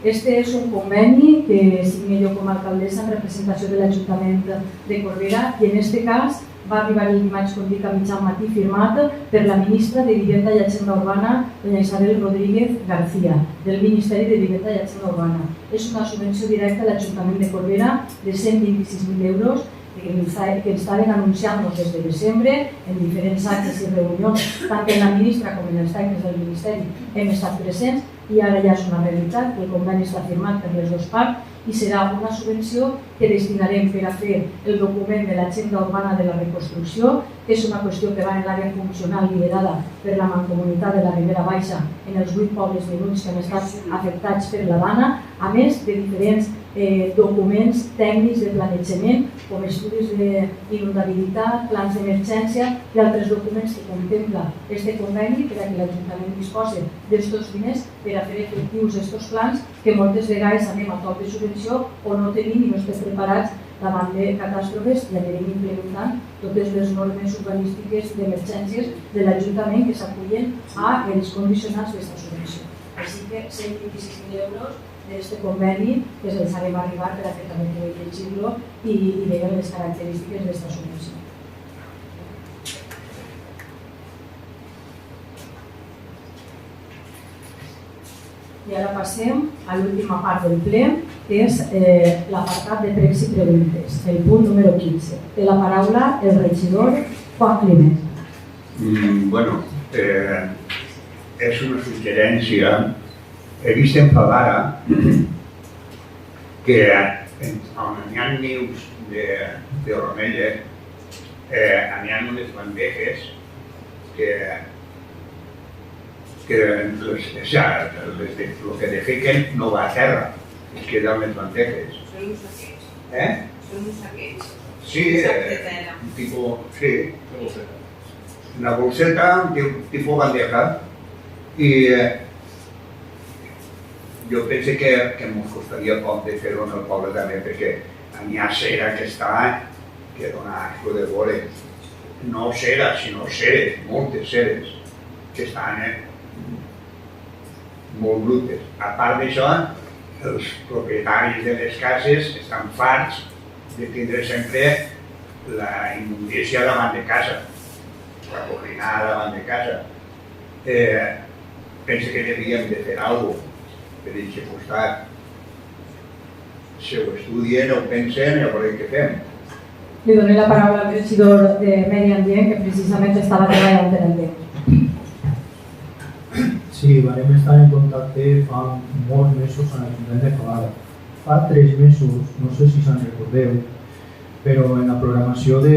Este és un conveni que signo jo com a alcaldessa en representació de l'Ajuntament de Corbera i en este cas va arribar el dimarts, com dic, a mitjan matí firmat per la ministra de Vivenda i Agenda Urbana, doña Isabel Rodríguez García, del Ministeri de Vivenda i Agenda Urbana. És una subvenció directa a l'Ajuntament de Corbera de 126.000 euros que estaven anunciant-nos des de desembre en diferents actes i reunions, tant que la ministra com en els tècnics del Ministeri hem estat presents i ara ja és una realitat, el conveni està firmat per les dues parts i serà una subvenció que destinarem per a fer el document de l'Agenda Urbana de la Reconstrucció, que és una qüestió que va en l'àrea funcional liderada per la Mancomunitat de la Ribera Baixa en els 8 pobles menuts que han estat afectats per la dana, a més de diferents documents tècnics de planejament com estudis d'inundabilitat, plans d'emergència i altres documents que contempla este conveni per a que l'Ajuntament disposi d'estos diners per a fer efectius estos plans que moltes vegades anem a top de subvenció o no tenim i no estem preparats davant de catàstrofes i anirem implementant totes les normes urbanístiques d'emergències de l'Ajuntament que s'acullen a els condicionants d'esta subvenció. Així que 126.000 euros d'aquest conveni que se'ls ha d'arribar per a que també pugui llegir-lo i veure les característiques d'esta subvenció. I ara passem a l'última part del ple, que és l'apartat de pregs i preguntes, el punt número 15. Té la paraula el regidor Juan Climent. Bueno, és una suggerència. He vist en Favara que on hi ha nius de romelles hi ha unes bandejes que el que defequen no va a terra, es queda en les bandejes. Són uns saquets. Són uns saquets. Sí, un sac de tela. Sí, una bolseta, tipus bandeja, i jo penso que ens costaria poc de fer-ho en el poble també, perquè hi ha cera que està que dona asco de veure. No cera, sinó ceres, moltes ceres, que estan molt brutes. A part d'això, els propietaris de les cases estan farts de tindre sempre la immundícia davant de casa, la corinada davant de casa. Penso que hauríem de fer alguna cosa per aquest costat. Si ho estudien, ho pensen i a veure què fem. Li dono la paraula al regidor de Medi Ambient, que precisament estava treballant en el tema. Sí, vam estar en contacte fa molts mesos amb l'Ajuntament de Favara. Fa 3 mesos, no sé si se'n recordeu, però en la programació de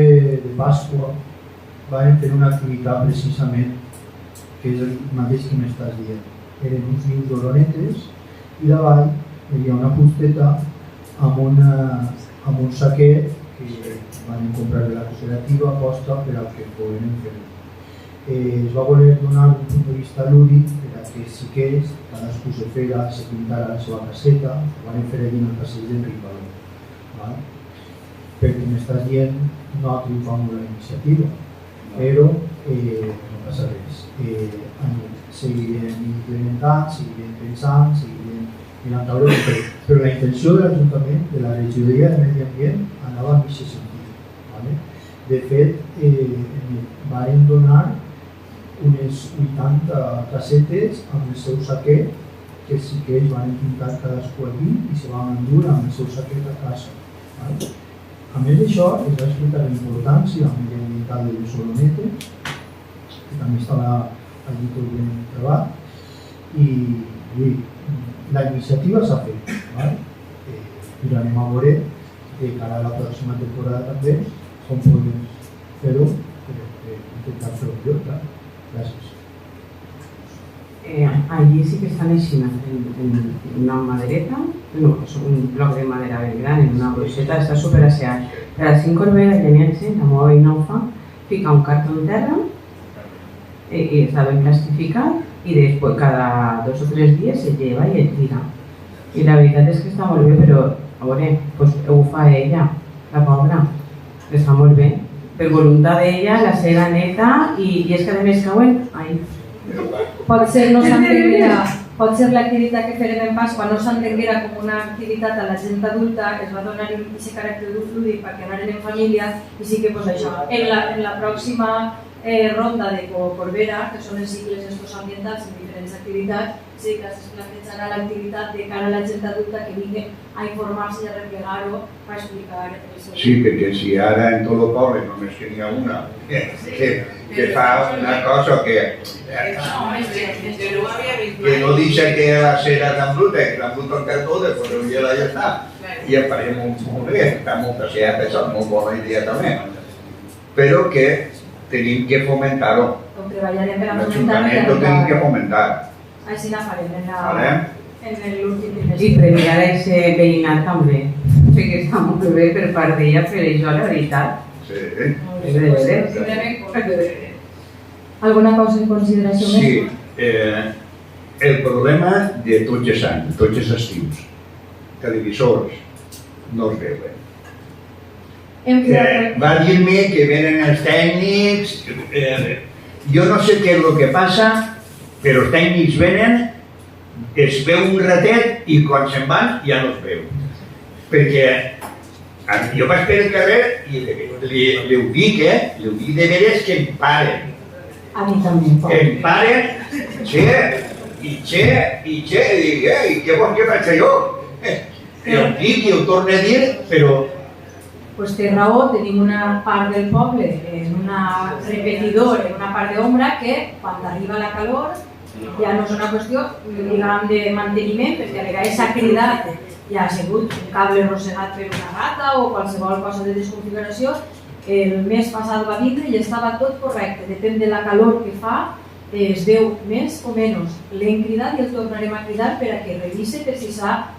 Pasqua vam fer una activitat precisament que és el mateix que m'estàs dient. Eren uns nius d'oronetes i davall hi havia una fusteta amb un saquet que van comprar de la cooperativa aposta per al que poden fer. Es va voler donar un punt de vista lúdic per a que sí que cadascú se pintara la seva caseta, ho van fer allí en el passeig d'Enric Való. Perquè m'estàs dient, no ha triomfat molt la iniciativa, però no passa res. Seguirem implementant, seguirem pensant, seguirem mirant a veure, però la intenció de l'Ajuntament, de la regidoria de Medi Ambient, anava en aquest sentit. Vale? De fet, van donar unes 80 casetes amb el seu saquet, que sí que ells van pintar cadascú allí i se van endur amb el seu saquet a casa. Vale? A més d'això, es va explicar la importància mediambiental de les solonetes, que també estava allí tot ben trobat, i la iniciativa s'ha fet. Vale? I anem a veure de cara a la pròxima temporada també com podem fer-ho per intentar fer-ho millor. Clar. Gràcies. Allí sí que están en una madereta, no, es un bloc de madera ben gran, en una broixeta, està super asseat. Per a 5 Corbera i Leniense, la meva veïna ho fa, fica un cartó en terra i està ben plastificat i després cada 2 o 3 dies se lleva i el tira. I la veritat és que està molt bé, però a veure, pues, ho fa ella, la pobra, està molt bé. Per voluntat d'ella, la cera neta i és que a més cauen, ai. Pot ser l'activitat que farem en Pasqua no s'entenguera com una activitat a la gent adulta, es va donar aquest caràcter lúdic perquè anaren en família i sí que això. En la pròxima ronda de Corbera, que són els cicles estos ambientals en diferents activitats, sí que es plantejarà l'activitat de cara a la gent adulta que vingui a informar-se i a replegar-ho per explicar el seu... Sí, perquè si ara en tot el poble només que n'hi ha una que fa una cosa que no deixa que la cera tan bruta, que tan bruta el cartó, després el gel ja està. I ja farem molt bé, està molt asseat, és molt bona idea també. Però que tenim que fomentar-ho. Treballarem per a l'Ajuntament ho tenim que fomentar. Així la farem en l'últim trimestre. I premiar aquest veïnat també, perquè està molt bé per part d'ella fer això, la veritat. Sí. Alguna cosa en consideració més? Sí, el problema de tots els anys, tots els estius, televisors no es veuen. Va dir-me que venen els tècnics, jo no sé què és el que passa, però els tècnics venen, es veu un ratet i quan se'n van ja no es veu. Perquè jo vaig per el carrer i li ho dic de veres que em paren. A mi també. Em paren, i dic, què vols que faig jo? I ho dic i ho torno a dir, però... Pues té raó, tenim una part del poble, en una repetidor, en una part d'ombra, que quan arriba la calor ja no és una qüestió, diguem, de manteniment, perquè a vegades s'ha cridat, ja ha sigut un cable arrossegat per una gata o qualsevol cosa de desconfiguració. El mes passat va vindre i estava tot correcte, depèn de la calor que fa, es veu més o menys. L'hem cridat i el tornarem a cridar per a que revise per si s'ha...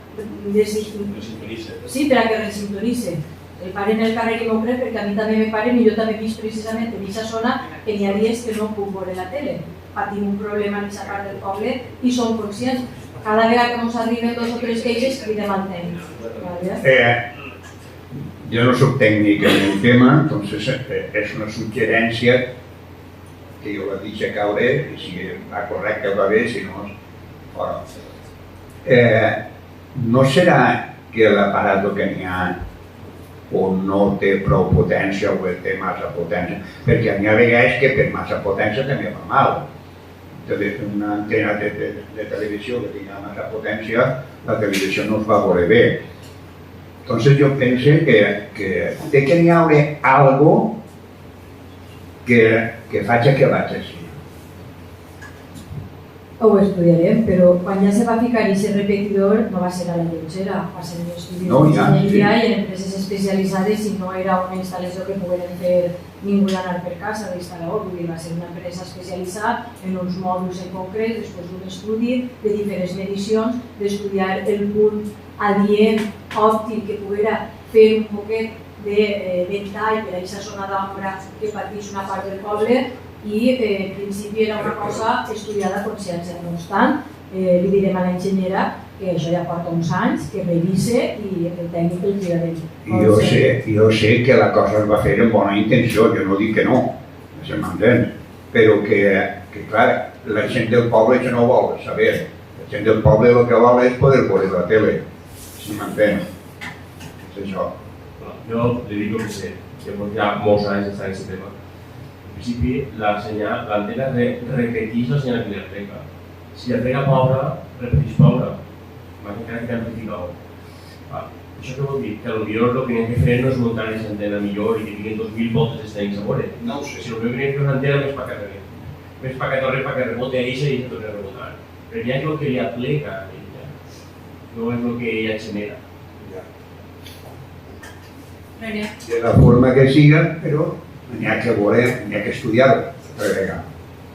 Sí, per a que resintonitze. El paren el carrer i m'ho crec perquè a mi també me paren i jo també he vist precisament en aquesta zona que n'hi ha dies que no puc veure la tele. Patim un problema en aquesta part del poble i som conscients. Cada vegada que ens arriben 2 o 3 queixes cridem al tècnic. Jo no soc tècnic en el tema, entonces és una suggerència que jo la deixo caure i si va correcte va bé, si no, fora. No serà que l'aparato que n'hi ha o no té prou potència o té massa potència, perquè n'hi ha vegades que per massa potència també fa mal. Una antena de televisió que tingui massa potència, la televisió no es va veure bé. Entonces yo pensé que té que n'hi haure algo que faci que vaig així. Ho estudiarem, però quan ja se va ficar aquest repetidor no va ser a la lleugera, va ser en estudis d'enginyeria i en empreses especialitzades i no era una instal·lació que pogueren fer ningú d'anar per casa d'instal·lador, vull dir, va ser una empresa especialitzada en uns mòduls en concret, després d'un estudi de diferents medicions, d'estudiar el punt adient òptim que poguera fer un poquet de ventall per a aquesta zona d'ombra que patís una part del poble i en principi era una cosa estudiada a consciència. No obstant, li direm a l'enginyera que això ja porta uns anys, que revise i el tècnic el direm. Jo sé que la cosa es va fer amb bona intenció, jo no dic que no, se m'entén, però que clar, la gent del poble això no vol saber. La gent del poble el que vol és poder veure la tele, si m'entén. És això. Jo li dic el que sé. que ja molts anys està en aquest tema. En principi, l'antena repeteix la senyal que li rega. Si li rega pobra, repeteix pobra. Encara que amplifica-ho. Això què vol dir? Que potser el que n'hem de fer no és muntar aquesta antena millor i que tinguin 2.000 voltes d'estènics a veure. No ho sé. Si el que n'hem de fer és l'antena més per carrer. Més per carrer perquè rebote a eixa i torna a rebotar. Però ja és el que li aplega a ella, no és el que ella genera. De la forma que siga, però n'hi ha que veure, n'hi ha que estudiar-ho.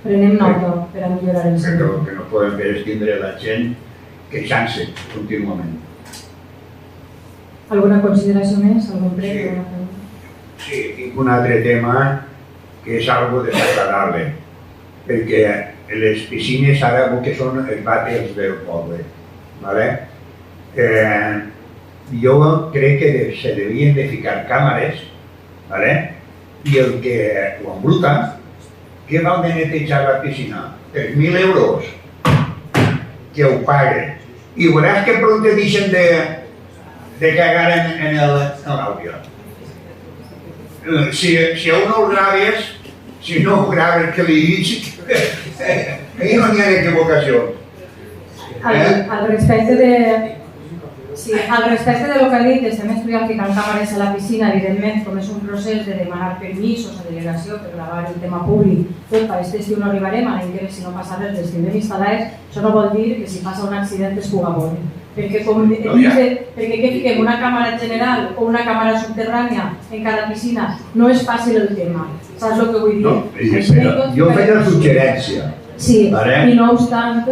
Prenem nota per a millorar el Perquè sentit. el que no podem fer és tindre la gent queixant-se contínuament. Alguna consideració més? Algun prec? Sí. Sí, tinc un altre tema que és algo desagradable, perquè les piscines ara el que són els vàters del poble. ¿Vale? Jo crec que se devien de ficar càmeres, ¿vale? I el que ho embruta, què val de netejar la piscina? 3.000 euros que ho pague. I veuràs que pront te deixen de cagar en l'àudio. Si a un no el graves, si no ho graves que li dic, ahí no n'hi ha equivocació. Al respecte de... Sí, al respecte de lo que ha dit, estem estudiant ficant càmeres a la piscina, evidentment, com és un procés de demanar permisos a delegació per gravar el tema públic, tot per aquest estiu no arribarem, a l'any que ve si no passa res les tindrem instal·lades, això no vol dir que si passa un accident es puga veure. Perquè que fiquem una càmera general o una càmera subterrània en cada piscina no és fàcil el tema, saps el que vull dir? No, jo feia la suggerència. Sí, i no obstant,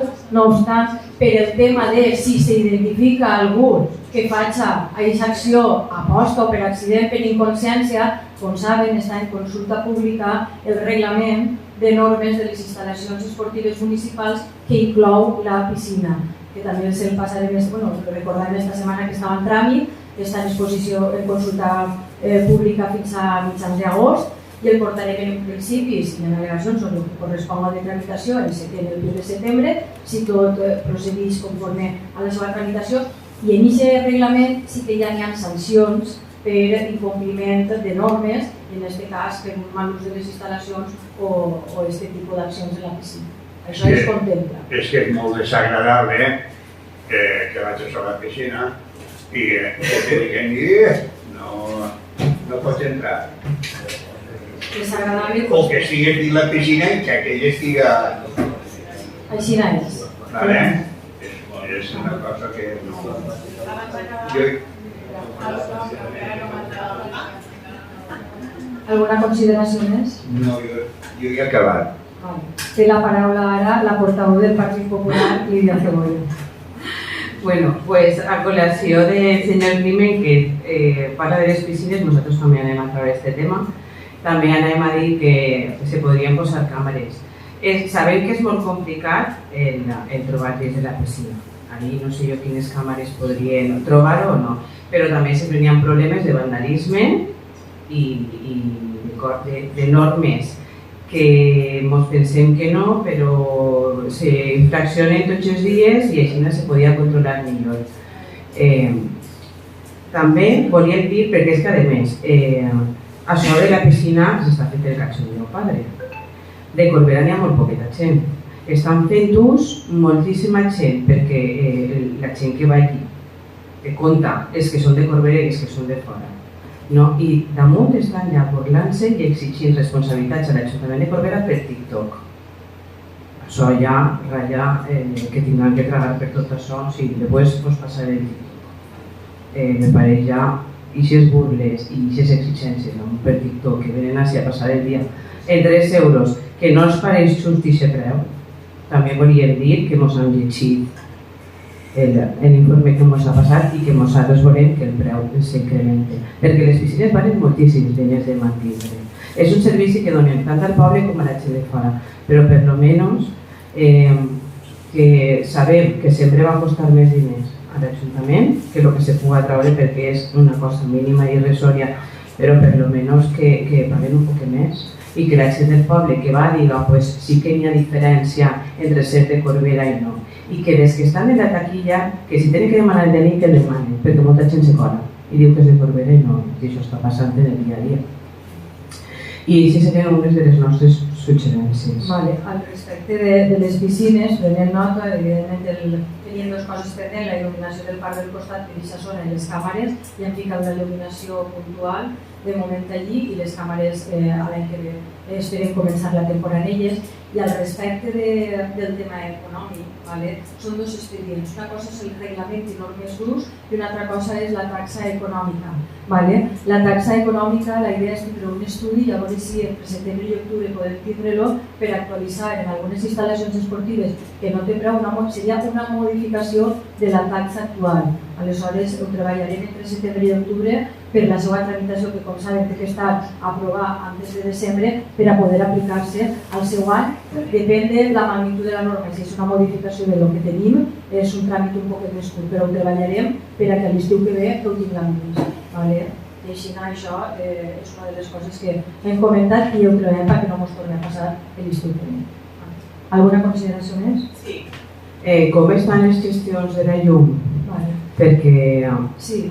per el tema de si s'identifica algú que faci aquesta acció a posta o per accident, per inconsciència, com saben, està en consulta pública el reglament de normes de les instal·lacions esportives municipals que inclou la piscina, que també se'l passarem, recordem esta setmana que estava en tràmit, està en exposició en consulta pública fins a mitjans d'agost, i el portarem en principis i en al·legacions on corresponga de tramitació el 1 de setembre, si tot procedeix conforme a la seva tramitació, i en aquest reglament sí que ja n'hi ha sancions per incompliment de normes, en aquest cas per un mal ús de les instal·lacions o aquest tipus d'accions de la piscina. Això es contempla. És que és molt desagradable que vaig a la piscina i que te diguen no pots entrar. O que estigues dins la piscina i que aquella estiga... Així és. Vale? És una cosa que no... Alguna consideració més? No, jo he acabat. Té la paraula ara la portaveu del Partit Popular, Lídia Cebolla. Bueno, pues a colació del senyor Climent que parla de les piscines, nosaltres també anem a treure este tema. També anem a dir que se podrien posar càmeres. Sabem que és molt complicat el trobar dins de la piscina. Ahí no sé jo quines càmeres podrien trobar o no, però també sempre hi ha problemes de vandalisme i de normes que ens pensem que no, però s'infraccionen tots els dies i així no se podia controlar millor. També volíem dir, perquè és que a més, a sobre la piscina s'està fent el cachondeo padre. De Corbera n'hi ha molt poqueta gent. Estan fent ús moltíssima gent, perquè la gent que va aquí, que compta, els que són de Corbera i els que són de fora. I damunt estan ja burlant-se i exigint responsabilitats a l'Ajuntament de Corbera per TikTok. Això ja ratlla que tindran que tragar per tot això, sí, després us passaré el TikTok. Me pareix ja ixes burles i ixes exigències per TikTok que venen així a passar el dia en 3 euros, que no els pareix just aquest preu. També volíem dir que ens han llegit l'informe que ens ha passat i que nosaltres volem que el preu s'incrementi, perquè les piscines valen moltíssims diners de mantindre. És un servici que donem tant al poble com a la gent de fora, però per almenys que sabem que sempre va costar més diners a l'Ajuntament que el que se pugui treure perquè és una cosa mínima i irrisòria, però per almenys que paguem un poc més i que la gent del poble que va diga pues sí que hi ha diferència entre ser de Corbera i no, i que les que estan en la taquilla que si tenen que demanar el DNI que el demanen, perquè molta gent se cola i diu que és de Corbera i no, i això està passant en el dia a dia. I si serien unes de les nostres suggerències. Vale. Al respecte de les piscines, prenent nota, evidentment tenien dues coses pendent, la il·luminació del parc del costat, que això són les càmeres, i han ficat la il·luminació puntual de moment allí i les càmeres a l'any que ve esperem començar la temporada en elles. I al respecte del tema econòmic, són dos expedients. Una cosa és el reglament i normes grups i una altra cosa és la taxa econòmica. La taxa econòmica, la idea és tindre un estudi i a veure si entre setembre i octubre podem tindre-lo per actualitzar en algunes instal·lacions esportives que no té preu, seria una modificació de la taxa actual. Aleshores ho treballarem entre setembre i octubre per la seva tramitació, que com saben té que estar aprovat antes de desembre per a poder aplicar-se al seu any. Depèn de la magnitud de la norma, si és una modificació de lo que tenim, és un tràmit un poc més curt, però ho treballarem per a que l'estiu que ve ho tinguem més. I així això és una de les coses que hem comentat i ho treballem perquè no ens torni a passar l'estiu que ve. Alguna consideració més? Sí. Com estan les gestions de la llum? Perquè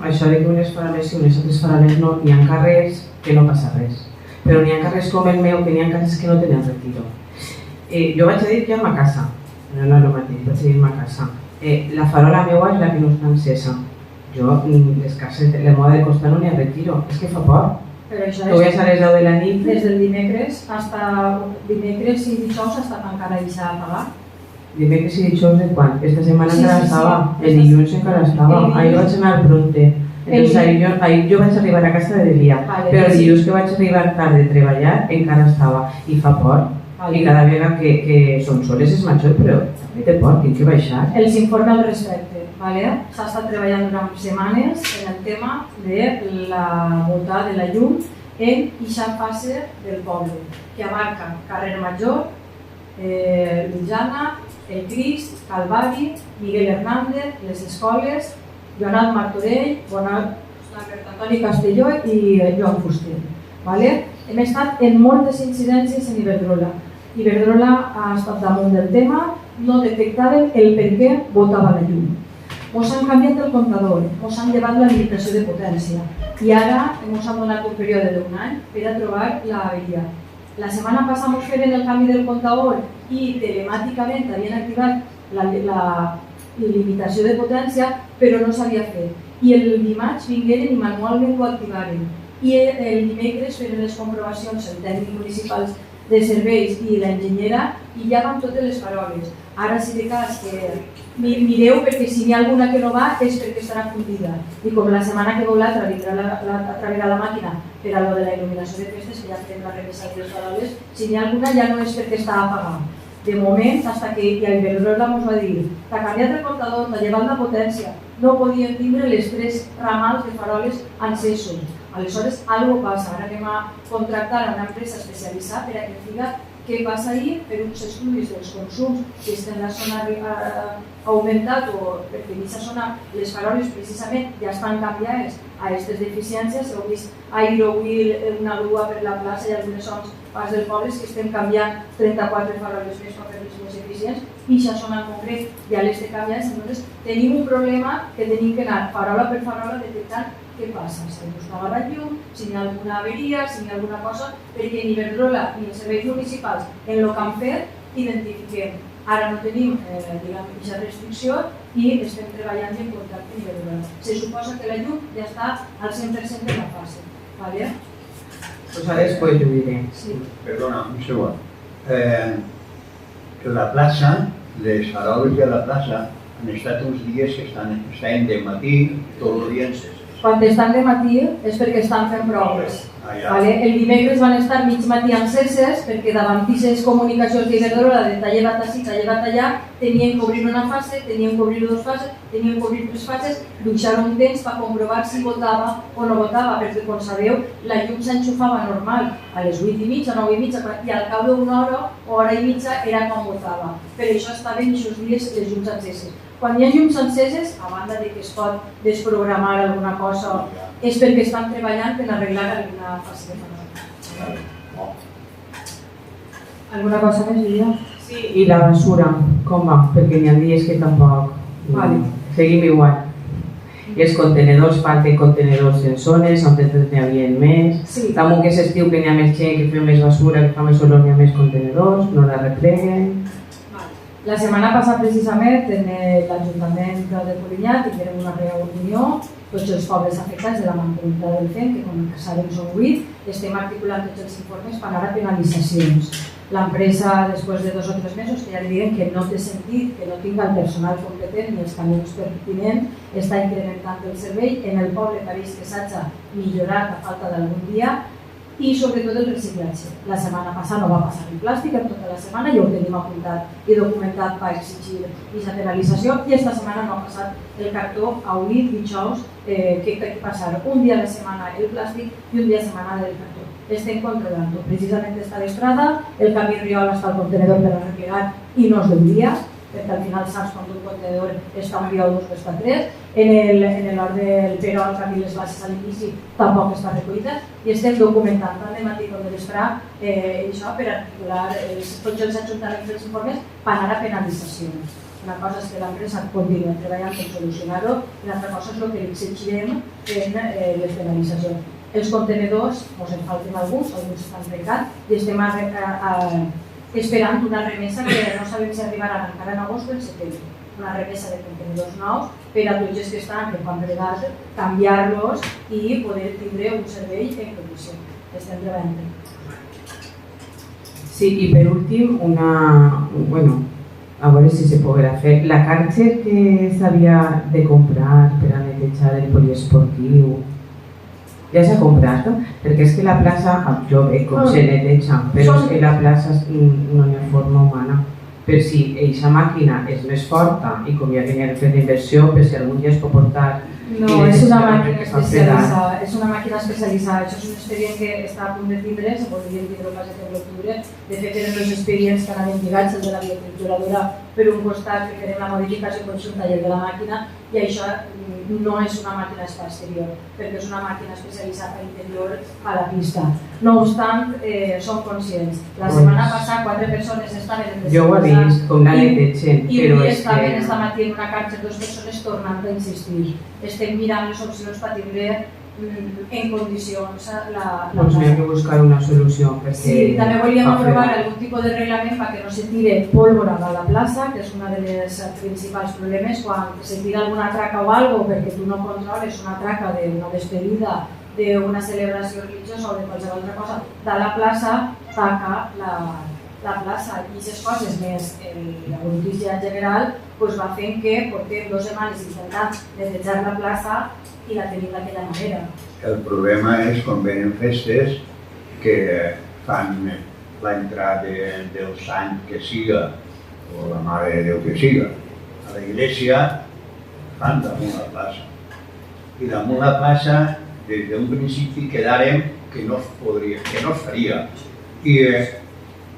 això de que unes faroles i unes altres faroles no, n'hi ha carrers que no passa res, però n'hi ha carrers com el meu que n'hi ha cases que no tenen retiro. Jo vaig a dir que a casa, no és el mateix, vaig a dir a casa. La farola meva és la que no està encesa. Jo, les cases de la moda de costat no n'hi ha retiro, és que fa por. Però això tu veies a les 10 de la nit. Des del dimecres i dijous està encara deixada a pagar. Dimecres i dijous de quan? Esta setmana encara estava, el dilluns encara estava, ahir vaig anar pronte. Ahir jo vaig arribar a casa de dia, però el dilluns que vaig arribar tard de treballar encara estava i fa por. I cada vegada que són soles és major, però també té por, tinc que baixar. Els informe al respecte. S'ha estat treballant durant setmanes en el tema de la voltada de la llum en eixa fase del poble, que abarca Carrer Major, Lujana, el Crist, Calvari, Miguel Hernández, les escoles, Joanat Martorell, Antoni Castelló i Joan Fuster. Hem estat en moltes incidències en Iberdrola. Iberdrola ha estat damunt del tema, no detectaven el per què botava la llum. Ens han canviat el comptador, ens han llevat la limitació de potència i ara ens han donat un període d'un any per a trobar l'averia. La setmana passada ens feien el canvi del comptador i telemàticament havien activat la limitació de potència, però no s'havia fet. I el dimarts vingueren i manualment ho activaren. I el dimecres feien les comprovacions el tècnic municipal de serveis i l'enginyera i ja van totes les faroles. Ara si de cas que mireu perquè si n'hi ha alguna que no va és perquè estarà fundida. I com la setmana que veu l'altra vindrà la màquina per a lo de la il·luminació de festes, que ja farem la remesa de les faroles, si n'hi ha alguna ja no és perquè està apagada. De moment, fins que Iberdrola ens va dir t'ha canviat el comptador, t'ha llevat la potència, no podien tindre les 3 ramals de faroles encesos. Aleshores, alguna cosa passa. Ara anem a contractar una empresa especialitzada per a que ens diga què passa ahir per uns estudis dels consums que en la zona ha augmentat o perquè en aquesta zona les faroles precisament ja estan canviades a aquestes deficiències. Heu vist ahir o avui una grua per la plaça i algunes zones parts del poble que estem canviant 34 faroles més per fer-les més eficients i aquesta zona en concret ja les té canviades. Llavors tenim un problema que tenim que anar farola per farola detectant què passa, si ens apaga la llum, si hi ha alguna averia, si hi ha alguna cosa, perquè ni Iberdrola ni els serveis municipals en el que han fet identifiquem. Ara no tenim aquesta restricció i estem treballant en contacte amb Iberdrola. Se suposa que la llum ja està al 100% de la fase. Pues ara després ho diré. Perdona, un segon. La plaça, les faroles de la plaça han estat uns dies que estan de matí tot el dia enceses. Quan estan de matí és perquè estan fent proves. El dimecres van estar mig matí enceses perquè davant d'aquestes comunicacions d'Iberdrola de t'ha llevat així, t'ha llevat allà, tenien que obrir una fase, tenien que obrir 2 fases, tenien que obrir 3 fases, deixaron un temps per comprovar si votava o no votava, perquè com sabeu la llum s'enxufava normal a les 8:30, 9:30 i al cap d'una hora o hora i mitja era quan votava. Per això estaven aquests dies les llums enceses. Quan hi ha llums enceses, a banda que es pot desprogramar alguna cosa, és perquè estan treballant per arreglar alguna fase de farola. Alguna cosa més, Lídia? Sí. I la basura, com va? Perquè n'hi ha dies que tampoc seguim igual. I els contenedors, falten contenedors en zones on n'hi havia més. Sí. Damunt que s'estiu que n'hi ha més gent, que fa més basura, que fa més olor, n'hi ha més contenedors, no la repleguen. La setmana passada, precisament, en l'Ajuntament de Polinyà tindrem una reunió, tots els pobles afectats de la mancomunitat del FEM, que com sabem són 8, estem articulant tots els informes per anar a penalitzacions. L'empresa, després de 2 o 3 mesos, que ja li diuen que no té sentit, que no tinga el personal competent ni els camions pertinents, està incrementant el servei. En el poble pareix que s'ha millorat a falta d'algun dia, i sobretot el reciclatge. La setmana passada no va passar el plàstic, en tota la setmana ja ho tenim apuntat i documentat per exigir aquesta penalització, i esta setmana no ha passat el cartó avui, dijous, que ha de passar un dia a la setmana el plàstic i un dia a la setmana del cartó. Estem controlant-ho. Precisament està a l'estrada, el camí Riol està al contenedor per a replegar i no és d'un dia, perquè al final saps quan un contenedor està un dia o 2 o està 3. En l'hora del Peró, al camí les bases a l'inici, tampoc està recollida, i estem documentant tant de matí com de vespre això per articular tots els ajuntaments dels informes per anar a penalitzacions. Una cosa és que l'empresa continua treballant per solucionar-ho, i l'altra cosa és el que li exigirem en les penalitzacions. Els contenedors, ens en falten alguns estan trencats, i estem esperant una remesa que no sabem si arribarà encara en agost o en setembre. Una remesa de contenidors nous per a tots els que estan, que quan regat, canviar-los i poder tindre un servei en condició. Estem treballant. Sí, i per últim, a veure si se podrà fer. La càrcer que s'havia de comprar per a netejar el poliesportiu, ja s'ha comprat, no? Perquè és que la plaça, jo veig com se neteja, però és que la plaça no hi ha forma humana. Per si aquesta màquina és més forta i com ja tenia que fer d'inversió, per si algun dia es pot portar... No, és una màquina especialitzada, això és un expedient que està a punt de tindre, se podria tindre el pas de l'octubre. De fet, eren els expedients que anaven lligats, el de la biotrituradora per un costat, que farem la modificació conjunta i el de la màquina, i això no és una màquina exterior, perquè és una màquina especialitzada a interior a la pista. No obstant, som conscients. La setmana passada 4 persones estaven en jo ho he vist, com la netegen, i avui estaven esta matí en una càrcer 2 persones tornant a insistir. Estem mirant les opcions per tindre en condicions la doncs n'hi ha que buscar una solució. Sí, també volíem aprovar algun tipus de reglament perquè no se tire pólvora a la plaça, que és un dels principals problemes. Quan se tira alguna traca o algo perquè tu no controles una traca d'una despedida, d'una celebració religiosa o de qualsevol altra cosa, de la plaça, taca la plaça. I aquestes coses més la notícia general va fent que portem 2 setmanes intentant netejar la plaça i la tenim d'aquella manera. El problema és quan venen festes que fan l'entrada del sant que siga o la Mare de Déu que siga a l'església, fan damunt la plaça. I damunt la plaça, des d'un principi quedàrem que no es faria.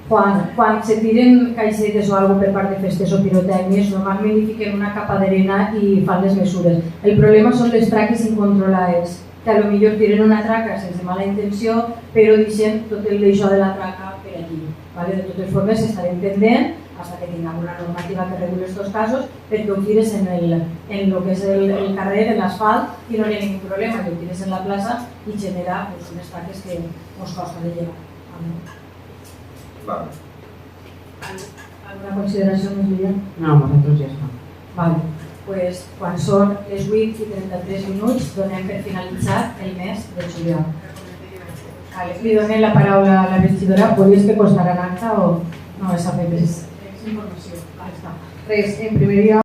Quan se tiren caixetes o alguna per part de festes o pirotècnies, normalment hi fiquen una capa d'arena i fan les mesures. El problema són les traques incontrolades, que potser tiren una traca sense mala intenció, però deixen tot el d'això de la traca per allí. De totes formes, estarem pendent fins que tinguem una normativa que reguli aquests casos, perquè ho tires en el que és el carrer, en l'asfalt, i no hi ha ningú problema, ho tires en la plaça i genera unes traques que ens costa de llevar. Vale. ¿Alguna consideració més, Lilian? No, nosaltres ja està. Vale. Pues, quan són les 8:33 donem per finalitzat el mes de juliol. Li donem la paraula a la regidora. Volies que constaran acta o no? És informació. Res, en primer lloc